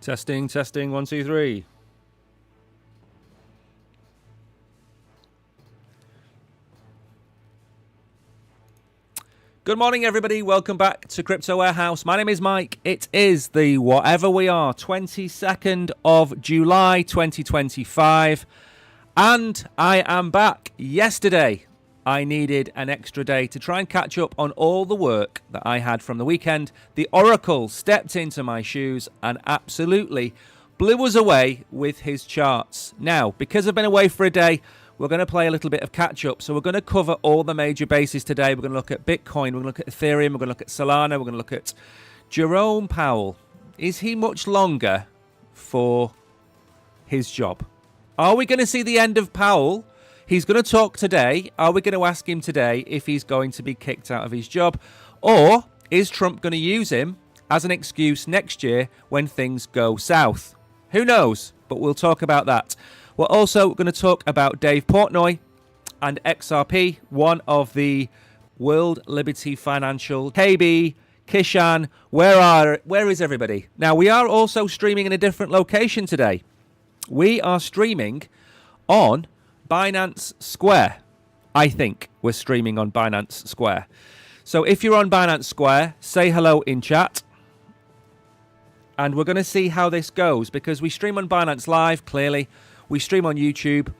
Testing, testing, 1, 2, 3. Good morning, everybody. Welcome back to Crypto Warehouse. My name is Mike. It is the whatever we are, 22nd of July, 2025. And I am back. Yesterday, I needed an extra day to try and catch up on all the work that I had from the weekend. The Oracle stepped into my shoes and absolutely blew us away with his charts. Now, because I've been away for a day, we're going to play a little bit of catch-up. So we're going to cover all the major bases today. We're going to look at Bitcoin. We're going to look at Ethereum. We're going to look at Solana. We're going to look at Jerome Powell. Is he much longer for his job? Are we going to see the end of Powell? He's going to talk today. Are we going to ask him today if he's going to be kicked out of his job? Or is Trump going to use him as an excuse next year when things go south? Who knows? But we'll talk about that. We're also going to talk about Dave Portnoy and XRP, one of the World Liberty Financial. KB, Kishan, where is everybody? Now, we are also streaming in a different location today. We are streaming on Binance Square. I think we're streaming on Binance Square. So if you're on Binance Square, say hello in chat. And we're going to see how this goes because we stream on Binance Live, clearly. We stream on YouTube.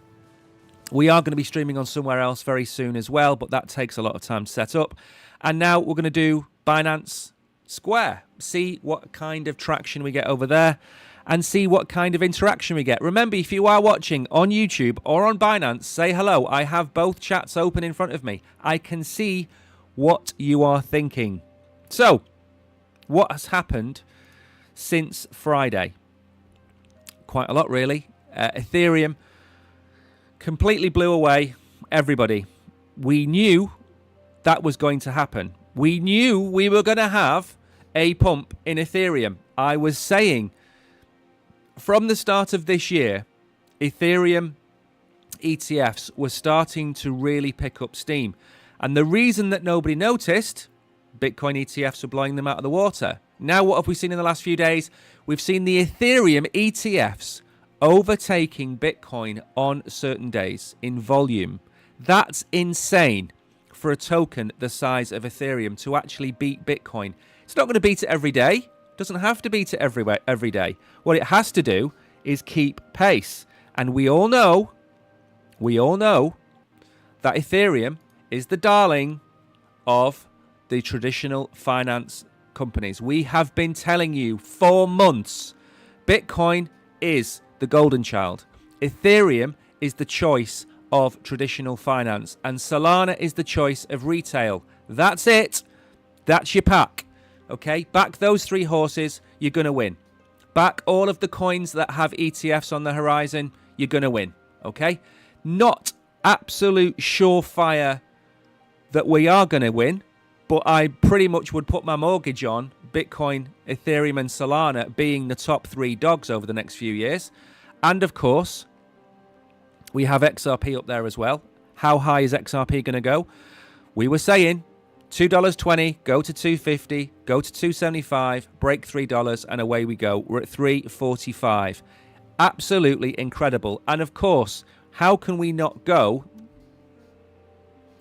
We are going to be streaming on somewhere else very soon as well, but that takes a lot of time to set up. And now we're going to do Binance Square. See what kind of traction we get over there and see what kind of interaction we get. Remember, if you are watching on YouTube or on Binance, say hello. I have both chats open in front of me. I can see what you are thinking. So, what has happened since Friday? Quite a lot, really. Ethereum completely blew away everybody. We knew that was going to happen. We knew we were going to have a pump in Ethereum. I was saying from the start of this year, Ethereum ETFs were starting to really pick up steam. And the reason that nobody noticed, Bitcoin ETFs were blowing them out of the water. Now, what have we seen in the last few days? We've seen the Ethereum ETFs overtaking Bitcoin on certain days in volume. That's insane for a token the size of Ethereum to actually beat Bitcoin. It's not going to beat it every day. It doesn't have to beat it every day. What it has to do is keep pace. And we all know that Ethereum is the darling of the traditional finance companies. We have been telling you for months, Bitcoin is the golden child. Ethereum is the choice of traditional finance. And Solana is the choice of retail. That's it. That's your pack. Okay? Back those three horses, you're going to win. Back all of the coins that have ETFs on the horizon, you're going to win. Okay? Not absolute surefire that we are going to win, but I pretty much would put my mortgage on Bitcoin, Ethereum, and Solana being the top three dogs over the next few years. And of course, we have XRP up there as well. How high is XRP going to go? We were saying $2.20, go to $2.50, go to $2.75, break $3, and away we go. We're at $3.45. Absolutely incredible. And of course, how can we not go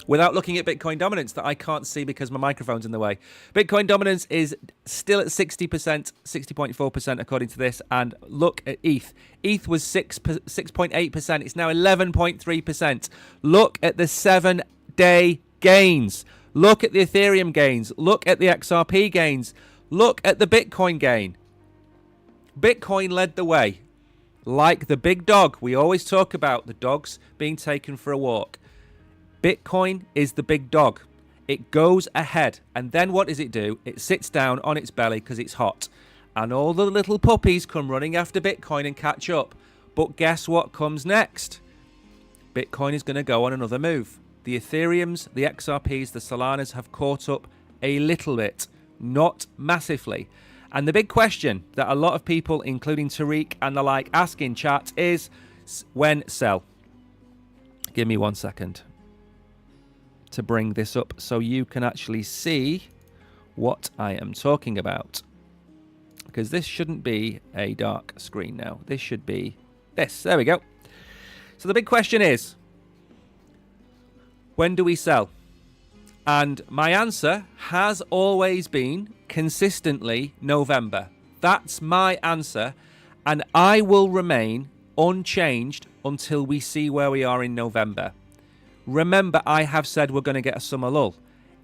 without looking at Bitcoin dominance that I can't see because my microphone's in the way? Bitcoin dominance is still at 60%, 60.4% according to this. And look at ETH. ETH was 6.8%. It's now 11.3%. Look at the 7-day gains. Look at the Ethereum gains. Look at the XRP gains. Look at the Bitcoin gain. Bitcoin led the way. Like the big dog. We always talk about the dogs being taken for a walk. Bitcoin is the big dog. It goes ahead. And then what does it do? It sits down on its belly because it's hot. And all the little puppies come running after Bitcoin and catch up. But guess what comes next? Bitcoin is going to go on another move. The Ethereums, the XRPs, the Solanas have caught up a little bit. Not massively. And the big question that a lot of people, including Tariq and the like, ask in chat is, when sell? Give me 1 second to bring this up so you can actually see what I am talking about. because this shouldn't be a dark screen now. This should be this. There we go. So the big question is, when do we sell? And my answer has always been consistently November. That's my answer. And I will remain unchanged until we see where we are in November. Remember, I have said we're going to get a summer lull.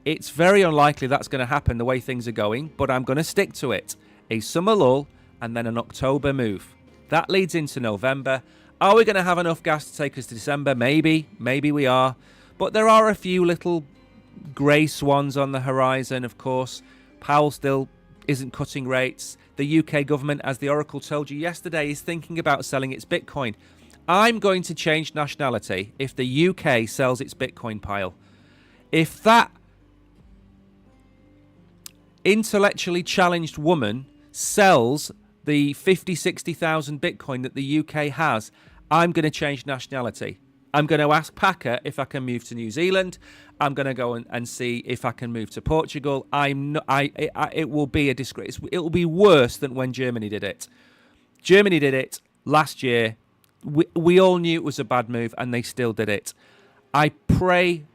It's very unlikely that's going to happen the way things are going, but I'm going to stick to it. A summer lull and then an October move. That leads into November. Are we going to have enough gas to take us to December? Maybe. Maybe we are. But there are a few little grey swans on the horizon, of course. Powell still isn't cutting rates. The UK government, as the Oracle told you yesterday, is thinking about selling its Bitcoin. I'm going to change nationality if the UK sells its Bitcoin pile. If that intellectually challenged woman sells the 50, 60,000 Bitcoin that the UK has, I'm going to change nationality. I'm going to ask Packer if I can move to New Zealand. I'm going to go and see if I can move to Portugal. It will be a disgrace. It will be worse than when Germany did it. Germany did it last year. We all knew it was a bad move, and they still did it. I pray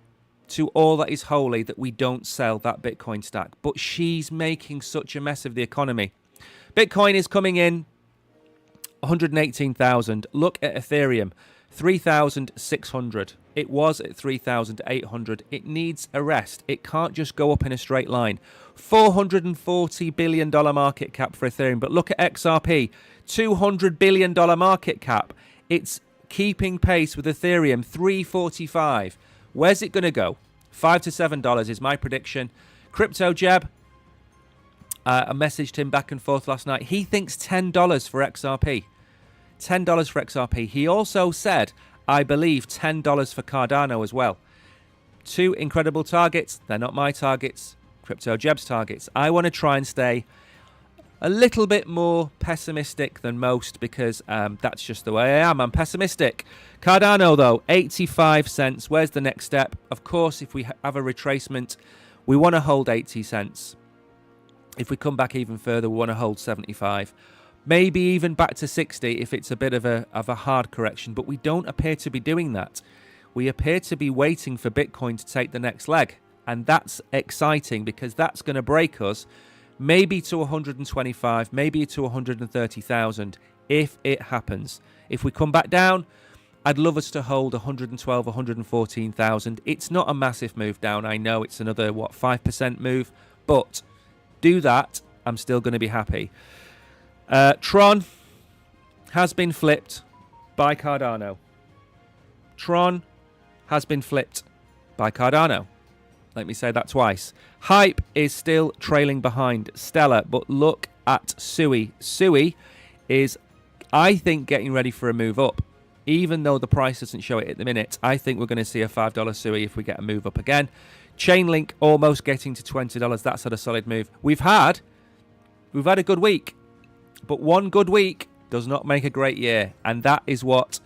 to all that is holy that we don't sell that Bitcoin stack. But she's making such a mess of the economy. Bitcoin is coming in 118,000. Look at Ethereum. 3,600. It was at 3,800. It needs a rest. It can't just go up in a straight line. $440 billion market cap for Ethereum. But look at XRP. $200 billion market cap. It's keeping pace with Ethereum. 345. Where's it going to go? $5 to $7 is my prediction. Crypto Jeb. I messaged him back and forth last night. He thinks $10 for XRP. $10 for XRP. He also said, I believe, $10 for Cardano as well. Two incredible targets. They're not my targets. Crypto Jeb's targets. I want to try and stay a little bit more pessimistic than most because that's just the way I am. I'm pessimistic. Cardano, though, 85 cents. Where's the next step? Of course, if we have a retracement, we want to hold 80 cents. If we come back even further, we want to hold 75. Maybe even back to 60 if it's a bit of a hard correction. But we don't appear to be doing that. We appear to be waiting for Bitcoin to take the next leg. And that's exciting because that's going to break us maybe to 125, maybe to 130,000 if it happens. If we come back down, I'd love us to hold 112, 114,000. It's not a massive move down. I know it's another, 5% move. But do that, I'm still going to be happy. Tron has been flipped by Cardano. Tron has been flipped by Cardano. Let me say that twice. Hype is still trailing behind Stellar, but look at Sui. Sui is, I think, getting ready for a move up. Even though the price doesn't show it at the minute, I think we're going to see a $5 Sui if we get a move up again. Chainlink almost getting to $20. That's had a solid move. We've had a good week. But one good week does not make a great year. And that is what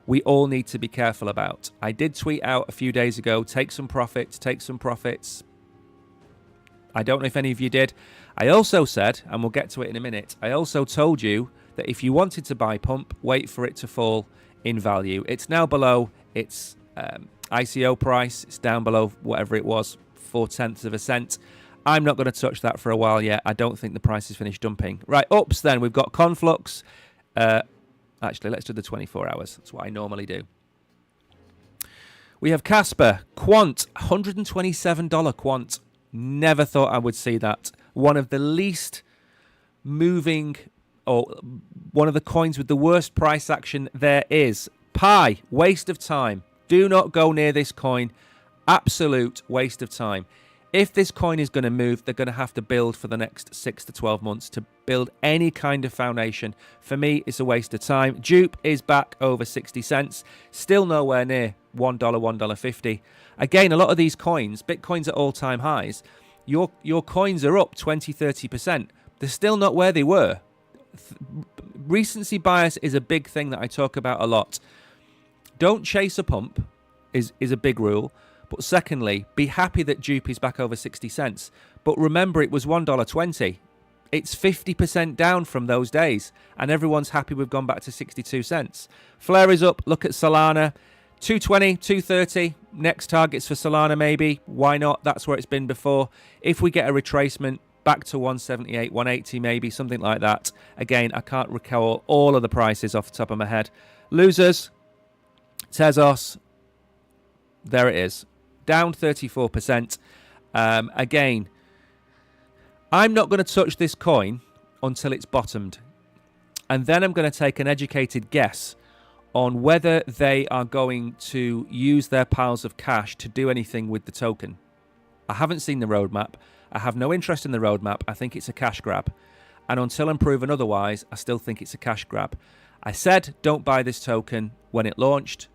we all need to be careful about. I did tweet out a few days ago, take some profits. I don't know if any of you did. I also said, and we'll get to it in a minute, I also told you that if you wanted to buy pump, wait for it to fall in value. It's now below its ICO price. It's down below whatever it was, 0.4 cents. I'm not going to touch that for a while yet. I don't think the price is finished dumping. Right, ups then. We've got Conflux. Actually, let's do the 24 hours. That's what I normally do. We have Casper. Quant. $127 Quant. Never thought I would see that. One of the least moving, or one of the coins with the worst price action there is. Pi. Waste of time. Do not go near this coin. Absolute waste of time. If this coin is going to move, they're going to have to build for the next 6 to 12 months to build any kind of foundation. For me, it's a waste of time. Dupe is back over 60 cents. Still nowhere near $1, $1.50. Again, a lot of these coins, Bitcoin's at all-time highs. Your coins are up 20, 30%. They're still not where they were. Recency bias is a big thing that I talk about a lot. Don't chase a pump is a big rule. But secondly, be happy that Dupe is back over 60 cents. But remember, it was $1.20. It's 50% down from those days, and everyone's happy we've gone back to 62 cents. Flare is up. Look at Solana. 220, 230. Next targets for Solana, maybe. Why not? That's where it's been before. If we get a retracement back to 178, 180, maybe, something like that. Again, I can't recall all of the prices off the top of my head. Losers, Tezos. There it is. Down 34%. Again, I'm not going to touch this coin until it's bottomed. And then I'm going to take an educated guess on whether they are going to use their piles of cash to do anything with the token. I haven't seen the roadmap. I have no interest in the roadmap. I think it's a cash grab. And until I'm proven otherwise, I still think it's a cash grab. I said don't buy this token when it launched,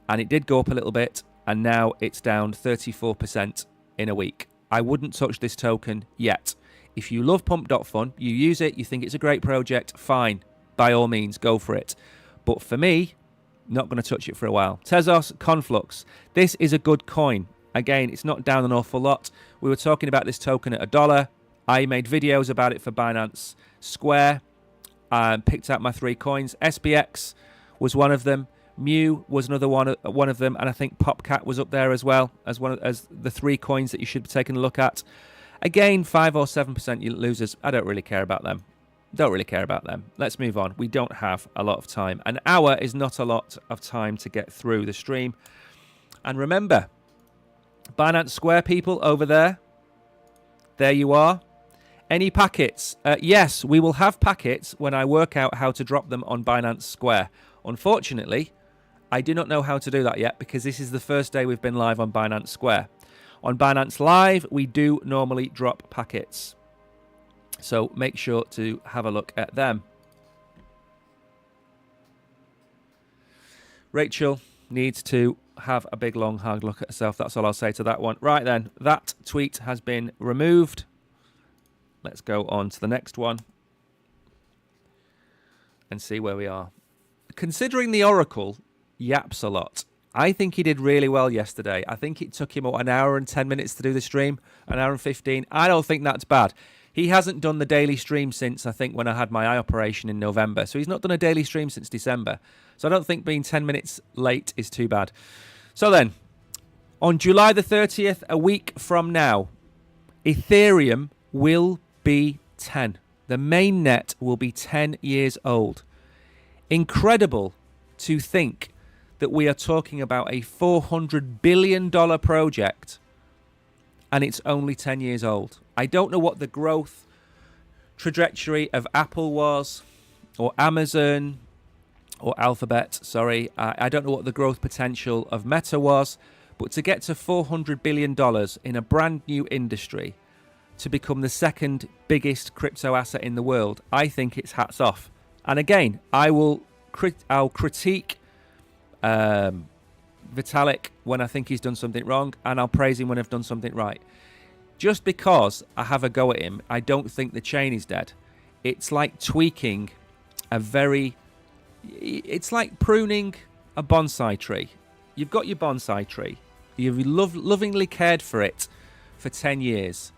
and it did go up a little bit, and now it's down 34% in a week. I wouldn't touch this token yet. If you love Pump.fun, you use it, you think it's a great project, fine. By all means, go for it. But for me, not going to touch it for a while. Tezos, Conflux. This is a good coin. Again, it's not down an awful lot. We were talking about this token at $1. I made videos about it for Binance Square. Picked out my 3 coins. SPX was one of them. Mew was another one of them. And I think PopCat was up there as well as as the 3 coins that you should be taking a look at. Again, 5 or 7% losers. I don't really care about them. Don't really care about them. Let's move on. We don't have a lot of time. An hour is not a lot of time to get through the stream. And remember, Binance Square people over there, there you are. Any packets? Yes, we will have packets when I work out how to drop them on Binance Square. Unfortunately, I do not know how to do that yet because this is the first day we've been live on Binance Square. On Binance Live, we do normally drop packets. So make sure to have a look at them. Rachel needs to have a big, long, hard look at herself. That's all I'll say to that one. Right then, that tweet has been removed. Let's go on to the next one and see where we are. Considering the Oracle yaps a lot, I think he did really well yesterday. I think it took him an hour and 10 minutes to do the stream, an hour and 15. I don't think that's bad. He hasn't done the daily stream since, I think, when I had my eye operation in November. So he's not done a daily stream since December. So I don't think being 10 minutes late is too bad. So then, on July the 30th, a week from now, Ethereum will be 10. The main net will be 10 years old. Incredible to think that we are talking about a $400 billion project and it's only 10 years old. I don't know what the growth trajectory of Apple was, or Amazon, or Alphabet, sorry. I don't know what the growth potential of Meta was, but to get to $400 billion in a brand new industry, to become the second biggest crypto asset in the world, I think it's hats off. And again, I'll critique Vitalik when I think he's done something wrong, and I'll praise him when I've done something right. Just because I have a go at him, I don't think the chain is dead. It's like tweaking it's like pruning a bonsai tree. You've got your bonsai tree. You've lovingly cared for it for 10 years.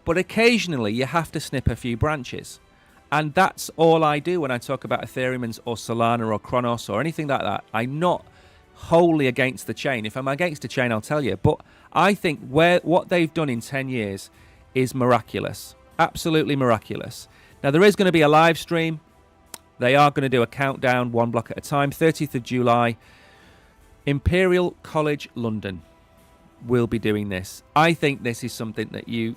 But occasionally you have to snip a few branches. And that's all I do when I talk about Ethereum or Solana or Kronos or anything like that. I'm not wholly against the chain. If I'm against the chain, I'll tell you. But I think what they've done in 10 years is miraculous. Absolutely miraculous. Now, there is going to be a live stream. They are going to do a countdown, 1 block at a time. 30th of July, Imperial College London will be doing this. I think this is something that you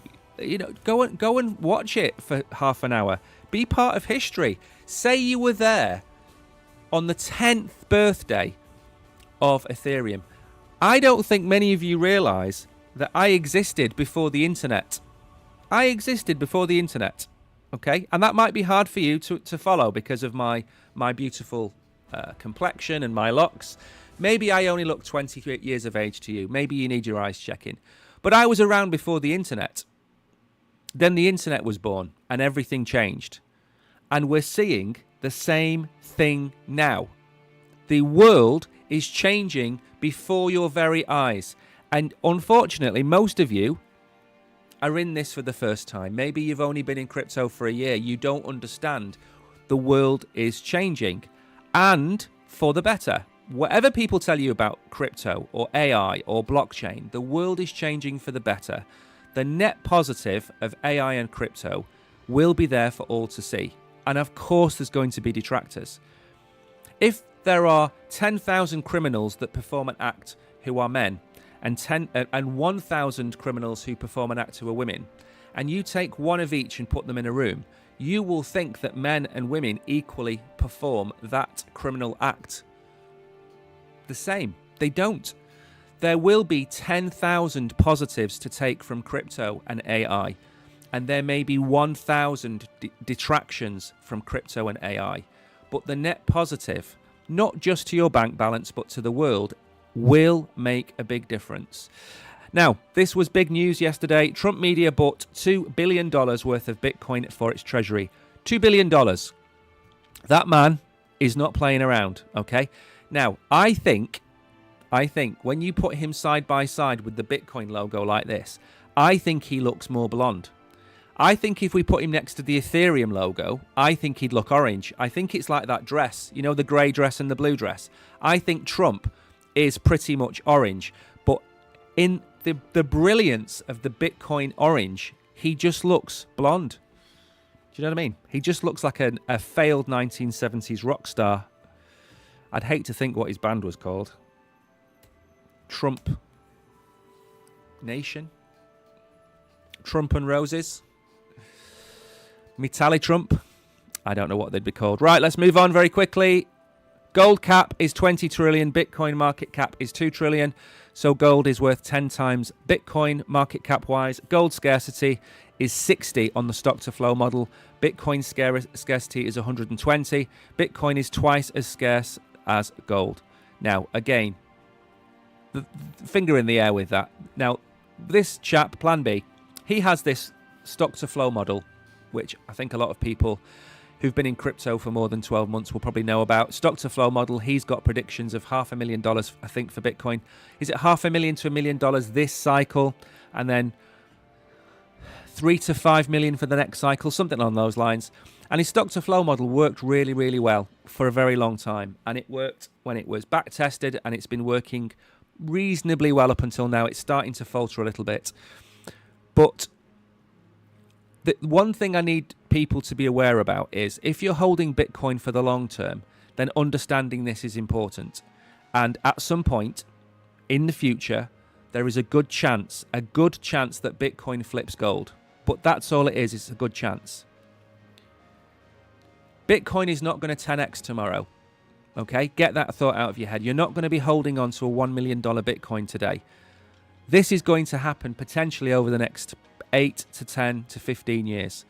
go and watch it for half an hour. Be part of history. Say you were there on the 10th birthday of Ethereum. I don't think many of you realise that I existed before the internet. I existed before the internet. Okay, and that might be hard for you to follow because of my beautiful complexion and my locks. Maybe I only look 28 years of age to you. Maybe you need your eyes checking. But I was around before the internet. Then the internet was born and everything changed. And we're seeing the same thing now. The world is changing before your very eyes. And unfortunately, most of you are in this for the first time, maybe you've only been in crypto for a year, you don't understand. The world is changing, and for the better. Whatever people tell you about crypto or AI or blockchain, the world is changing for the better. The net positive of AI and crypto will be there for all to see. And of course, there's going to be detractors. If there are 10,000 criminals that perform an act who are men, and 1,000 criminals who perform an act who are women, and you take one of each and put them in a room, you will think that men and women equally perform that criminal act the same. They don't. There will be 10,000 positives to take from crypto and AI, and there may be 1,000 detractions from crypto and AI. But the net positive, not just to your bank balance, but to the world, will make a big difference. Now, this was big news yesterday. Trump Media bought $2 billion worth of Bitcoin for its treasury. $2 billion. That man is not playing around, okay? Now, I think when you put him side by side with the Bitcoin logo like this, I think he looks more blonde. I think if we put him next to the Ethereum logo, I think he'd look orange. I think it's like that dress, you know, the grey dress and the blue dress. I think Trump is pretty much orange, but in the brilliance of the Bitcoin orange, he just looks blonde. Do you know what I mean? He just looks like a failed 1970s rock star. I'd hate to think what his band was called. Trump Nation? Trump and Roses? Metalli Trump? I don't know what they'd be called. Right, let's move on very quickly. Gold cap is 20 trillion. Bitcoin market cap is 2 trillion. So gold is worth 10 times Bitcoin market cap wise. Gold scarcity is 60 on the stock to flow model. Bitcoin scarcity is 120. Bitcoin is twice as scarce as gold. Now, again, the finger in the air with that. Now, this chap, Plan B, he has this stock to flow model, which I think a lot of people who've been in crypto for more than 12 months will probably know about. Stock to flow model, he's got predictions of $500,000, I think, for Bitcoin. Is it $500,000 to $1 million this cycle? And then 3 to 5 million for the next cycle, something along those lines. And his stock to flow model worked really, really well for a very long time. And it worked when it was back tested, and it's been working reasonably well up until now. It's starting to falter a little bit. But the one thing I need people to be aware about is if you're holding Bitcoin for the long term, then understanding this is important. And at some point in the future, there is a good chance that Bitcoin flips gold. But that's all it is, it's a good chance. Bitcoin is not going to 10x tomorrow. Okay, get that thought out of your head. You're not going to be holding on to a $1 million Bitcoin today. This is going to happen potentially over the next 8 to 10 to 15 years,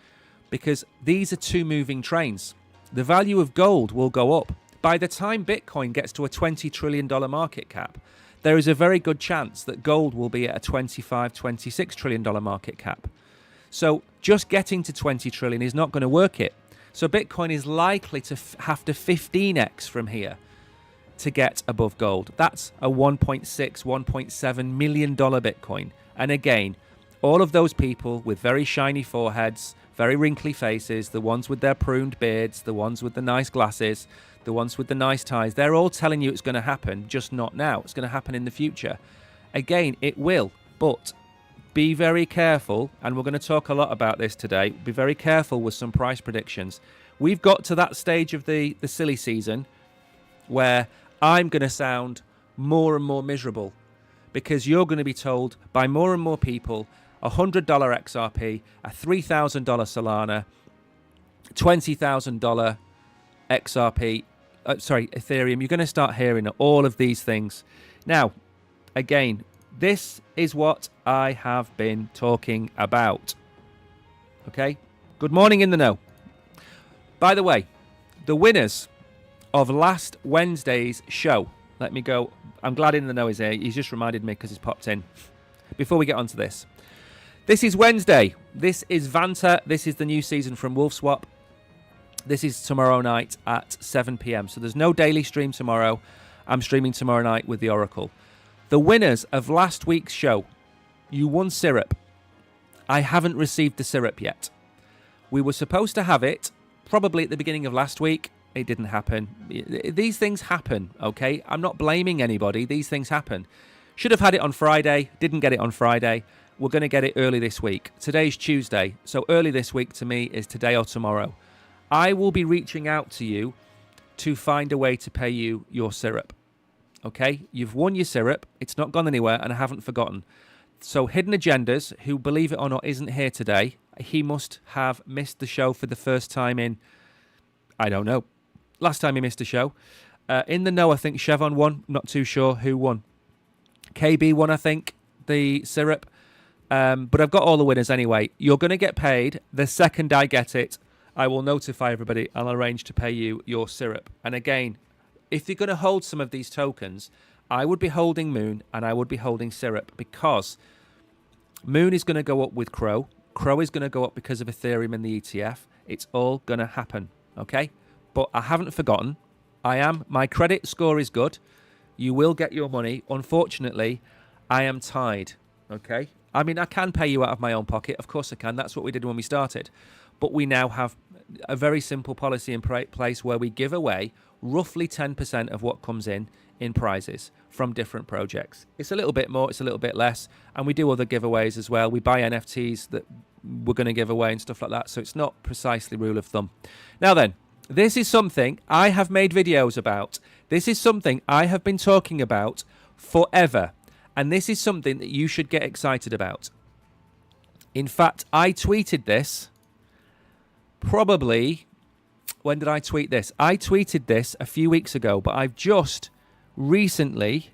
because these are two moving trains. The value of gold will go up. By the time Bitcoin gets to a $20 trillion market cap, there is a very good chance that gold will be at a $25, $26 trillion market cap. So just getting to 20 trillion is not going to work it. So Bitcoin is likely to have to 15x from here to get above gold. That's a $1.6, $1.7 million Bitcoin. And again, all of those people with very shiny foreheads, very wrinkly faces, the ones with their pruned beards, the ones with the nice glasses, the ones with the nice ties, they're all telling you it's going to happen, just not now. It's going to happen in the future. Again, it will, but be very careful, and we're going to talk a lot about this today. Be very careful with some price predictions. We've got to that stage of the silly season where I'm going to sound more and more miserable, because you're going to be told by more and more people $100 XRP, a $3,000 Solana, $20,000 XRP, Ethereum. You're going to start hearing all of these things. Now, again, this is what I have been talking about. Okay? Good morning in the know. By the way, the winners of last Wednesday's show. Let me go. I'm glad In the Know is here. He's just reminded me because he's popped in. Before we get on to this. This is Wednesday. This is Vanta. This is the new season from Wolfswap. This is tomorrow night at 7 p.m. So there's no daily stream tomorrow. I'm streaming tomorrow night with the Oracle. The winners of last week's show, you won syrup. I haven't received the syrup yet. We were supposed to have it probably at the beginning of last week. It didn't happen. These things happen, okay? I'm not blaming anybody. These things happen. Should have had it on Friday. Didn't get it on Friday. We're going to get it early this week. Today's Tuesday, so early this week to me is today or tomorrow. I will be reaching out to you to find a way to pay you your syrup, okay? You've won your syrup. It's not gone anywhere, and I haven't forgotten. So Hidden Agendas, who, believe it or not, isn't here today, he must have missed the show for the first time in, I don't know, last time he missed a show. In the know, I think Chevon won. Not too sure who won. KB won, I think, the syrup. But I've got all the winners anyway. You're going to get paid the second I get it. I will notify everybody. I'll arrange to pay you your syrup. And again, if you're going to hold some of these tokens, I would be holding Moon and I would be holding syrup, because Moon is going to go up with Crow. Crow is going to go up because of Ethereum and the ETF. It's all going to happen, okay? But I haven't forgotten. My credit score is good. You will get your money. Unfortunately, I am tied, okay? I mean, I can pay you out of my own pocket. Of course I can. That's what we did when we started. But we now have a very simple policy in place where we give away roughly 10% of what comes in prizes from different projects. It's a little bit more, it's a little bit less, and we do other giveaways as well. We buy NFTs that we're going to give away and stuff like that, so it's not precisely rule of thumb. Now then, this is something I have made videos about. This is something I have been talking about forever, and this is something that you should get excited about. In fact, I tweeted this probably, when did I tweet this? I tweeted this a few weeks ago, but I've just recently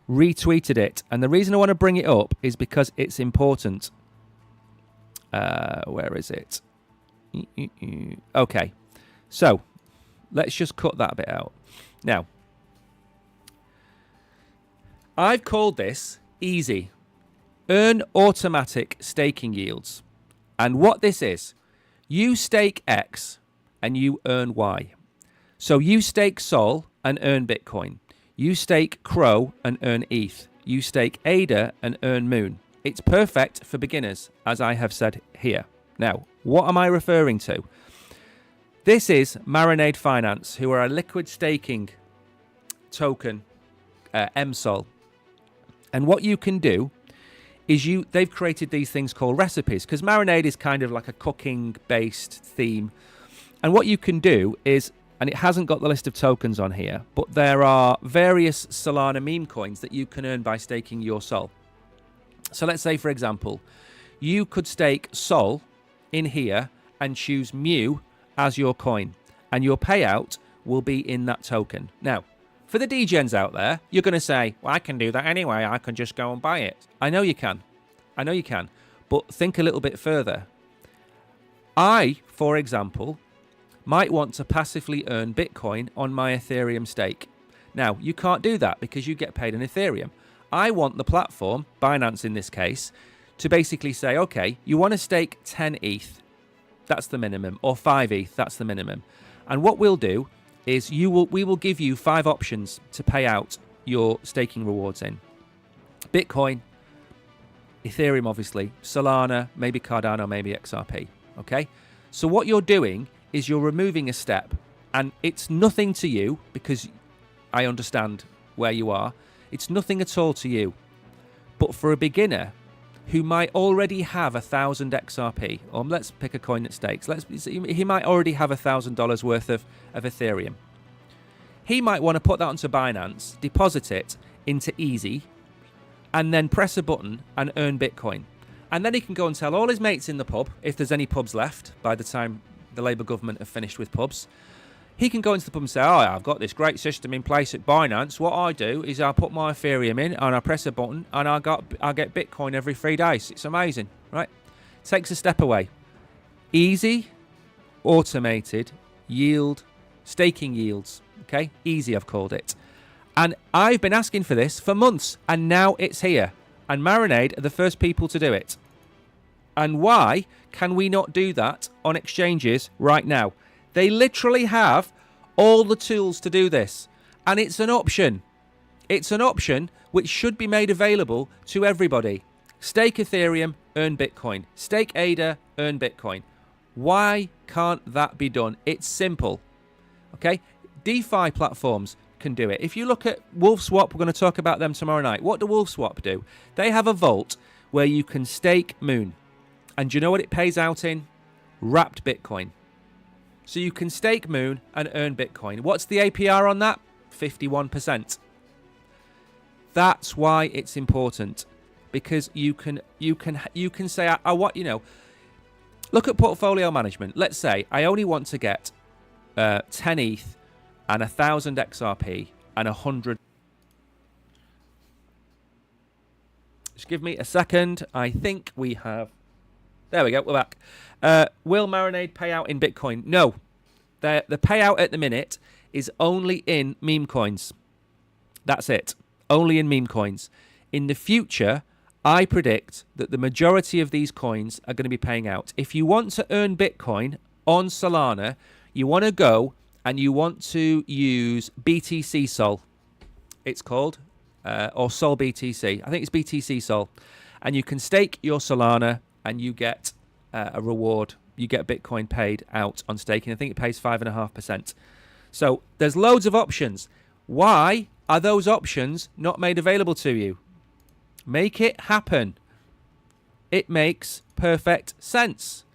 retweeted it, and the reason I want to bring it up is because it's important. Where is it? Okay, so let's just cut that bit out. Now, I've called this easy. Earn automatic staking yields. And what this is, you stake X and you earn Y. So you stake Sol and earn Bitcoin. You stake Crow and earn ETH. You stake ADA and earn Moon. It's perfect for beginners, as I have said here. Now, what am I referring to? This is Marinade Finance, who are a liquid staking token, MSOL. And what you can do is they've created these things called recipes, because Marinade is kind of like a cooking-based theme. And what you can do is, and it hasn't got the list of tokens on here, but there are various Solana meme coins that you can earn by staking your Sol. So let's say, for example, you could stake Sol in here and choose Mu as your coin, and your payout will be in that token. Now, for the degens out there, you're going to say, well, I can do that anyway. I can just go and buy it. I know you can. I know you can. But think a little bit further. I, for example, might want to passively earn Bitcoin on my Ethereum stake. Now, you can't do that because you get paid in Ethereum. I want the platform, Binance in this case, to basically say, okay, you want to stake 10 ETH, that's the minimum, or 5 ETH, that's the minimum. And what we'll do is we will give you 5 options to pay out your staking rewards in. Bitcoin, Ethereum obviously, Solana, maybe Cardano, maybe XRP, okay? So what you're doing is you're removing a step, and it's nothing to you because I understand where you are. It's nothing at all to you. But for a beginner who might already have 1,000 XRP, or let's pick a coin that stakes, he might already have $1,000 worth of Ethereum. He might want to put that onto Binance, deposit it into Easy, and then press a button and earn Bitcoin. And then he can go and tell all his mates in the pub, if there's any pubs left by the time the Labour government have finished with pubs. He can go into the pub and say, oh, I've got this great system in place at Binance. What I do is I put my Ethereum in and I press a button and I get Bitcoin every 3 days. It's amazing, right? Takes a step away. Easy, automated, yield, staking yields. Okay, easy I've called it. And I've been asking for this for months, and now it's here. And Marinade are the first people to do it. And why can we not do that on exchanges right now? They literally have all the tools to do this. And it's an option. It's an option which should be made available to everybody. Stake Ethereum, earn Bitcoin. Stake ADA, earn Bitcoin. Why can't that be done? It's simple. Okay? DeFi platforms can do it. If you look at WolfSwap, we're going to talk about them tomorrow night. What do WolfSwap do? They have a vault where you can stake Moon. And do you know what it pays out in? Wrapped Bitcoin. So you can stake Moon and earn Bitcoin. What's the APR on that? 51%. That's why it's important. Because you can say, I want, look at portfolio management. Let's say I only want to get 10 ETH and 1,000 XRP and 100. Just give me a second. I think we have. There we go. We're back. Will Marinade pay out in Bitcoin? No. The payout at the minute is only in meme coins. That's it. Only in meme coins. In the future, I predict that the majority of these coins are going to be paying out. If you want to earn Bitcoin on Solana, you want to go and you want to use BTC Sol. It's called, or Sol BTC. I think it's BTC Sol. And you can stake your Solana and you get a reward. You get Bitcoin paid out on staking. I think it pays 5.5%. So there's loads of options. Why are those options not made available to you? Make it happen. It makes perfect sense.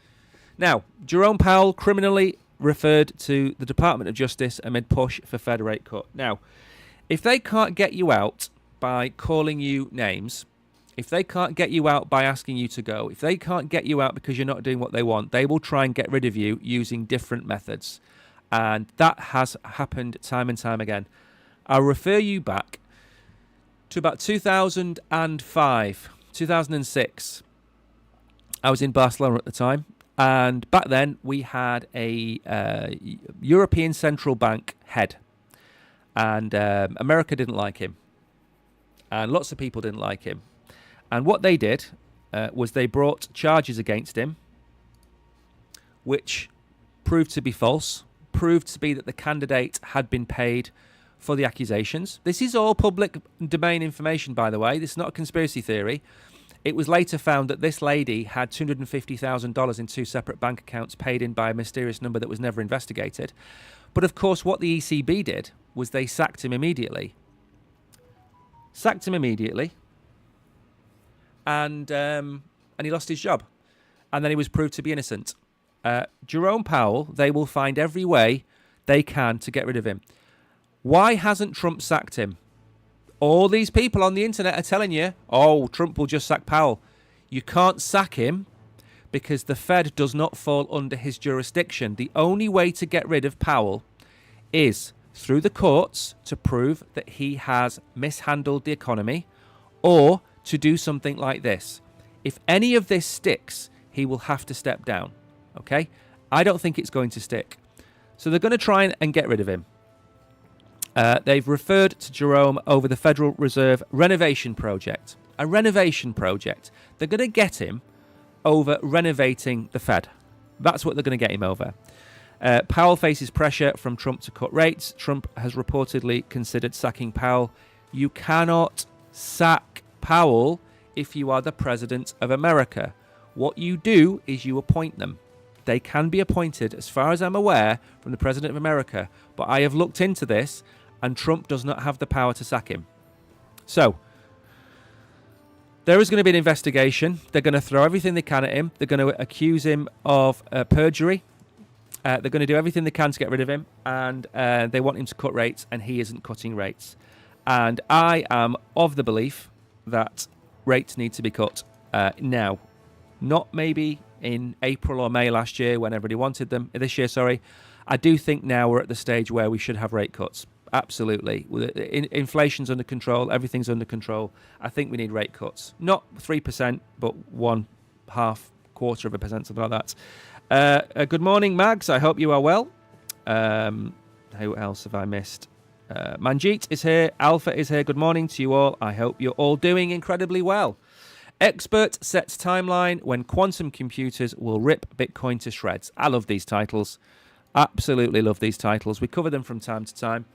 Now, Jerome Powell criminally referred to the Department of Justice amid push for Fed rate cut. Now, if they can't get you out by calling you names, if they can't get you out by asking you to go, if they can't get you out because you're not doing what they want, they will try and get rid of you using different methods. And that has happened time and time again. I'll refer you back to about 2005, 2006. I was in Barcelona at the time. And back then, we had a European Central Bank head. And America didn't like him. And lots of people didn't like him. And what they did was they brought charges against him, which proved to be false, proved to be that the candidate had been paid for the accusations. This is all public domain information, by the way. This is not a conspiracy theory. It was later found that this lady had $250,000 in two separate bank accounts paid in by a mysterious number that was never investigated. But of course, what the ECB did was they sacked him immediately. And he lost his job. And then he was proved to be innocent. Jerome Powell, they will find every way they can to get rid of him. Why hasn't Trump sacked him? All these people on the internet are telling you, oh, Trump will just sack Powell. You can't sack him because the Fed does not fall under his jurisdiction. The only way to get rid of Powell is through the courts to prove that he has mishandled the economy, or to do something like this. If any of this sticks, he will have to step down. Okay? I don't think it's going to stick. So they're going to try and get rid of him. They've referred to Jerome over the Federal Reserve renovation project. A renovation project. They're going to get him over renovating the Fed. That's what they're going to get him over. Powell faces pressure from Trump to cut rates. Trump has reportedly considered sacking Powell. You cannot sack Powell if you are the President of America. What you do is you appoint them. They can be appointed, as far as I'm aware, from the President of America. But I have looked into this, and Trump does not have the power to sack him. So, there is going to be an investigation. They're going to throw everything they can at him. They're going to accuse him of perjury. They're going to do everything they can to get rid of him. And they want him to cut rates, and he isn't cutting rates. And I am of the belief that rates need to be cut now. Not maybe in April or May last year when everybody wanted them. This year, sorry. I do think now we're at the stage where we should have rate cuts. Absolutely. Inflation's under control. Everything's under control. I think we need rate cuts. Not 3%, but 0.5%, something like that. Good morning, Mags. I hope you are well. Who else have I missed? Manjeet is here. Alpha is here. Good morning to you all. I hope you're all doing incredibly well. Expert sets timeline when quantum computers will rip Bitcoin to shreds. I love these titles. Absolutely love these titles. We cover them from time to time.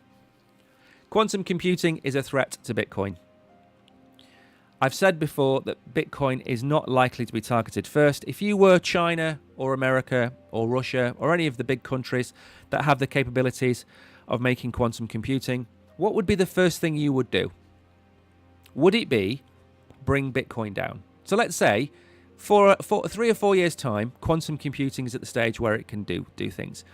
Quantum computing is a threat to Bitcoin. I've said before that Bitcoin is not likely to be targeted first. If you were China or America or Russia or any of the big countries that have the capabilities of making quantum computing, what would be the first thing you would do? Would it be bring Bitcoin down? So let's say for 3 or 4 years' time, quantum computing is at the stage where it can do things.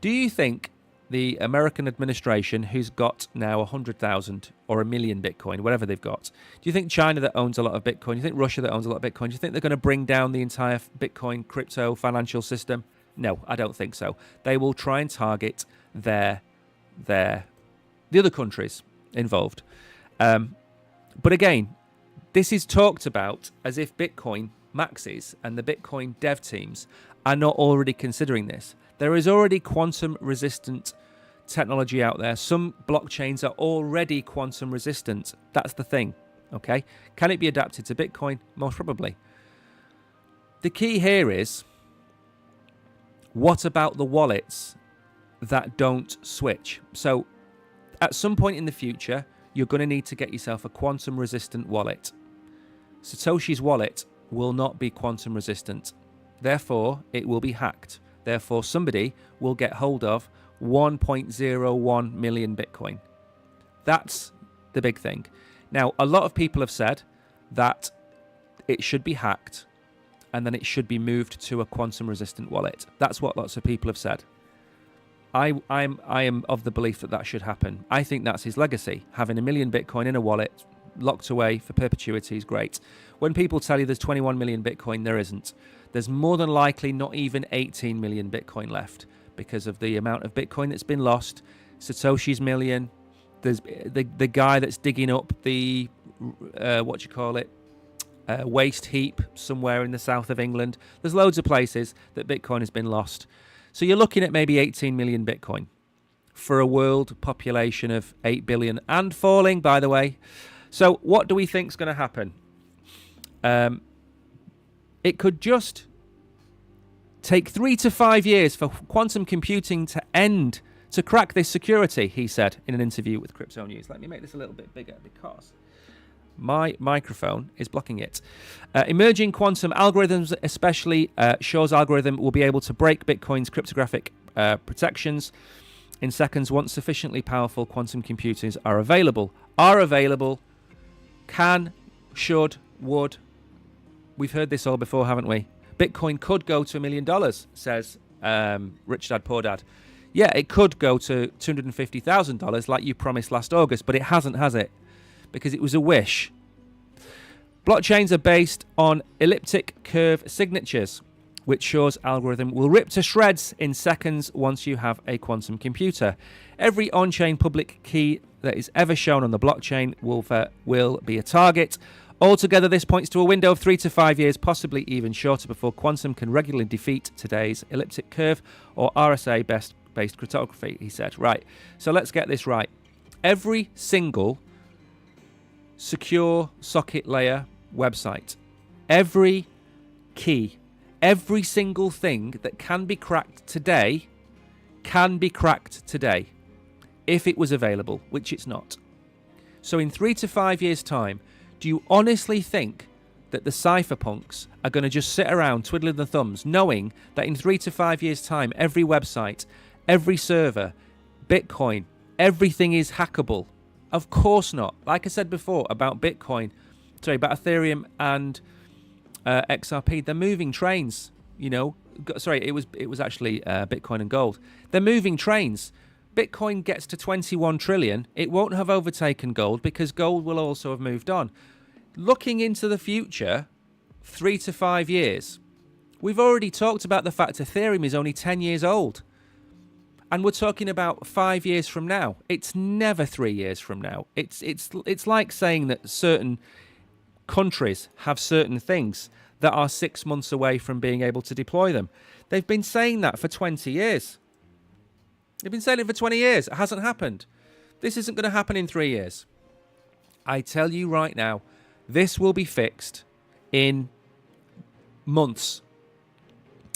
Do you think the American administration, who's got now 100,000 or 1 million Bitcoin, whatever they've got, do you think China that owns a lot of Bitcoin, do you think Russia that owns a lot of Bitcoin, do you think they're going to bring down the entire Bitcoin crypto financial system? No, I don't think so. They will try and target the other countries involved. But again, this is talked about as if Bitcoin maxis and the Bitcoin dev teams are not already considering this. There is already quantum resistant technology out there. Some blockchains are already quantum resistant. That's the thing. Okay. Can it be adapted to Bitcoin? Most probably. The key here is, what about the wallets that don't switch? So at some point in the future, you're going to need to get yourself a quantum resistant wallet. Satoshi's wallet will not be quantum resistant. Therefore, it will be hacked. Therefore, somebody will get hold of 1.01 million Bitcoin. That's the big thing. Now, a lot of people have said that it should be hacked and then it should be moved to a quantum resistant wallet. That's what lots of people have said. I am of the belief that should happen. I think that's his legacy. Having 1 million Bitcoin in a wallet, locked away for perpetuity, is great. When people tell you there's 21 million Bitcoin, there isn't. There's more than likely not even 18 million Bitcoin left because of the amount of Bitcoin that's been lost. Satoshi's million. There's the guy that's digging up the, waste heap somewhere in the south of England. There's loads of places that Bitcoin has been lost. So you're looking at maybe 18 million Bitcoin for a world population of 8 billion and falling, by the way. So what do we think is going to happen? It could just take 3 to 5 years for quantum computing to end, to crack this security, he said in an interview with Crypto News. Let me make this a little bit bigger because my microphone is blocking it. Emerging quantum algorithms, especially Shor's algorithm, will be able to break Bitcoin's cryptographic protections in seconds once sufficiently powerful quantum computers are available. Can, should, would. We've heard this all before, haven't we? Bitcoin could go to $1 million, says Rich Dad Poor Dad. Yeah, it could go to $250,000 like you promised last August, but it hasn't, has it? Because it was a wish. Blockchains are based on elliptic curve signatures, which Shor's algorithm will rip to shreds in seconds once you have a quantum computer. Every on-chain public key that is ever shown on the blockchain will be a target. Altogether, this points to a window of 3 to 5 years, possibly even shorter, before quantum can regularly defeat today's elliptic curve or RSA-based cryptography, he said. Right, so let's get this right. Every single secure socket layer website, every key, every single thing that can be cracked today if it was available, which it's not. So in 3 to 5 years' time, do you honestly think that the cypherpunks are going to just sit around twiddling their thumbs, knowing that in 3 to 5 years' time, every website, every server, Bitcoin, everything is hackable? Of course not. Like I said before about about Ethereum and XRP, they're moving trains. It was actually Bitcoin and gold. They're moving trains. Bitcoin gets to 21 trillion. It won't have overtaken gold because gold will also have moved on. Looking into the future, 3 to 5 years, we've already talked about the fact Ethereum is only 10 years old. And we're talking about 5 years from now. It's never 3 years from now. It's like saying that certain countries have certain things that are 6 months away from being able to deploy them. They've been saying that for 20 years. They've been saying it for 20 years. It hasn't happened. This isn't going to happen in 3 years. I tell you right now, this will be fixed in months.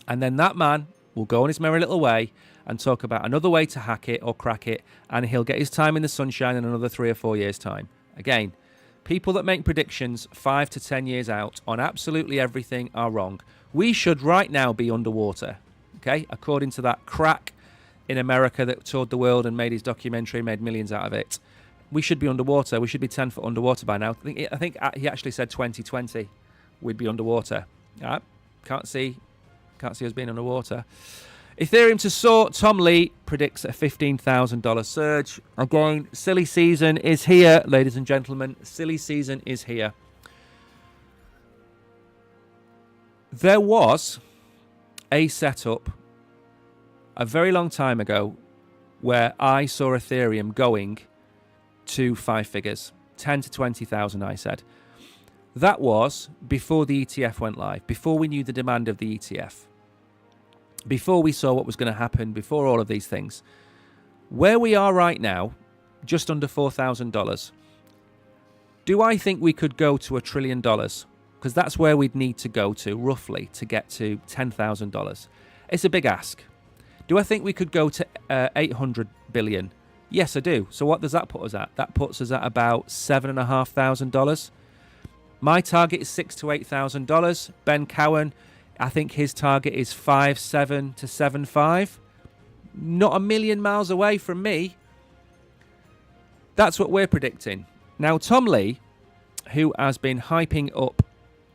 And then that man will go on his merry little way and talk about another way to hack it or crack it, and he'll get his time in the sunshine in another 3 or 4 years' time. Again, People that make predictions 5 to 10 years out on absolutely everything are wrong. We should right now be underwater, okay? According to that crack in America that toured the world and made his documentary, made millions out of it. We should be underwater. We should be 10 foot underwater by now. I think he actually said 2020 we'd be underwater. Can't see us being underwater. Ethereum to soar. Tom Lee predicts a $15,000 surge. Again, silly season is here, ladies and gentlemen. Silly season is here. There was a setup a very long time ago where I saw Ethereum going to 5 figures, 10 to 20,000, I said. That was before the ETF went live, before we knew the demand of the ETF, before we saw what was going to happen, before all of these things. Where we are right now, just under $4,000, do I think we could go to $1 trillion? Because that's where we'd need to go to, roughly, to get to $10,000. It's a big ask. Do I think we could go to 800 billion? Yes, I do. So what does that put us at? That puts us at about $7,500. My target is $6,000 to $8,000. Ben Cowan, I think his target is 5.7 to 7.5. Not a million miles away from me. That's what we're predicting. Now, Tom Lee, who has been hyping up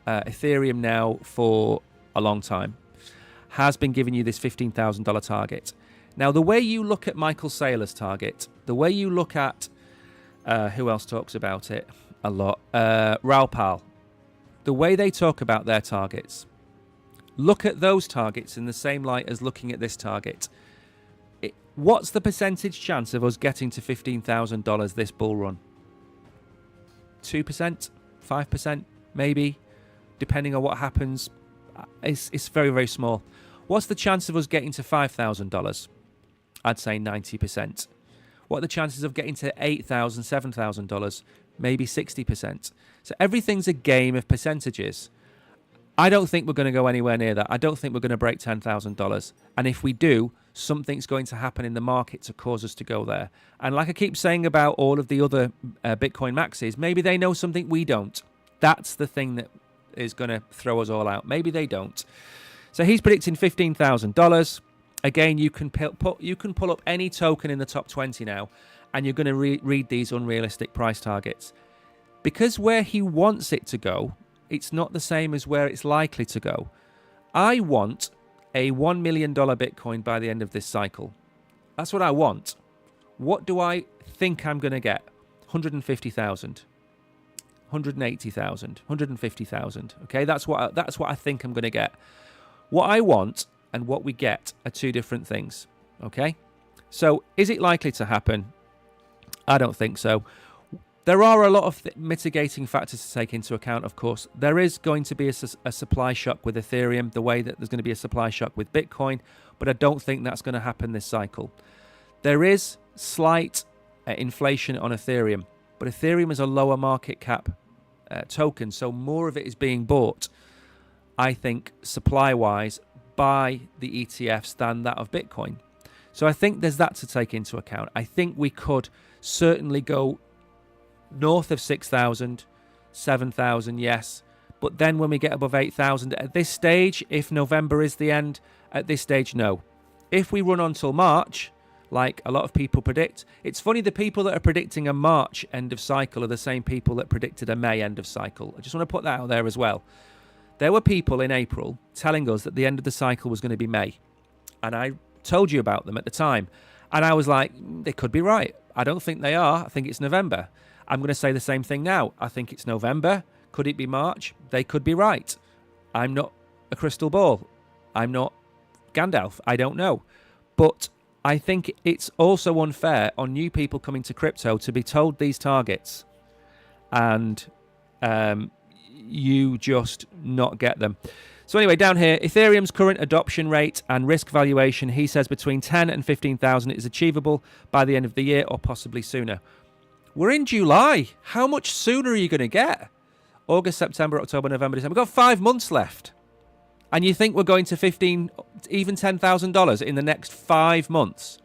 Ethereum now for a long time, has been giving you this $15,000 target. Now, the way you look at Michael Saylor's target, the way you look at, who else talks about it a lot? Raoul Pal. The way they talk about their targets, look at those targets in the same light as looking at this target. What's the percentage chance of us getting to $15,000 this bull run? 2%? 5%? Maybe? Depending on what happens. It's very, very small. What's the chance of us getting to $5,000? I'd say 90%. What are the chances of getting to $8,000, $7,000? Maybe 60%. So everything's a game of percentages. I don't think we're going to go anywhere near that. I don't think we're going to break $10,000. And if we do, something's going to happen in the market to cause us to go there. And like I keep saying about all of the other Bitcoin maxis, maybe they know something we don't. That's the thing that is going to throw us all out. Maybe they don't. So he's predicting $15,000. Again, you can pull up any token in the top 20 now, and you're going to read these unrealistic price targets. Because where he wants it to go, it's not the same as where it's likely to go. I want a $1 million Bitcoin by the end of this cycle. That's what I want. What do I think I'm going to get? 150,000. 180,000, 150,000. Okay, that's what I think I'm going to get. What I want and what we get are two different things. Okay, so is it likely to happen? I don't think so. There are a lot of mitigating factors to take into account, of course. There is going to be a supply shock with Ethereum, the way that there's going to be a supply shock with Bitcoin, but I don't think that's going to happen this cycle. There is slight inflation on Ethereum, but Ethereum is a lower market cap token, so more of it is being bought, I think, supply-wise, by the ETFs than that of Bitcoin. So I think there's that to take into account. I think we could certainly go north of 6,000, 7,000, yes. But then when we get above 8,000, at this stage, if November is the end, at this stage, no. If we run on till March, like a lot of people predict, it's funny, the people that are predicting a March end of cycle are the same people that predicted a May end of cycle. I just want to put that out there as well. There were people in April telling us that the end of the cycle was going to be May. And I told you about them at the time. And I was like, they could be right. I don't think they are. I think it's November. I'm going to say the same thing now. I think it's November. Could it be March? They could be right. I'm not a crystal ball. I'm not Gandalf. I don't know. But I think it's also unfair on new people coming to crypto to be told these targets and you just not get them. So anyway, down here, Ethereum's current adoption rate and risk valuation, he says between 10 and 15,000 is achievable by the end of the year or possibly sooner. We're in July. How much sooner are you going to get? August, September, October, November, December. We've got 5 months left. And you think we're going to 15, even $10,000 in the next 5 months?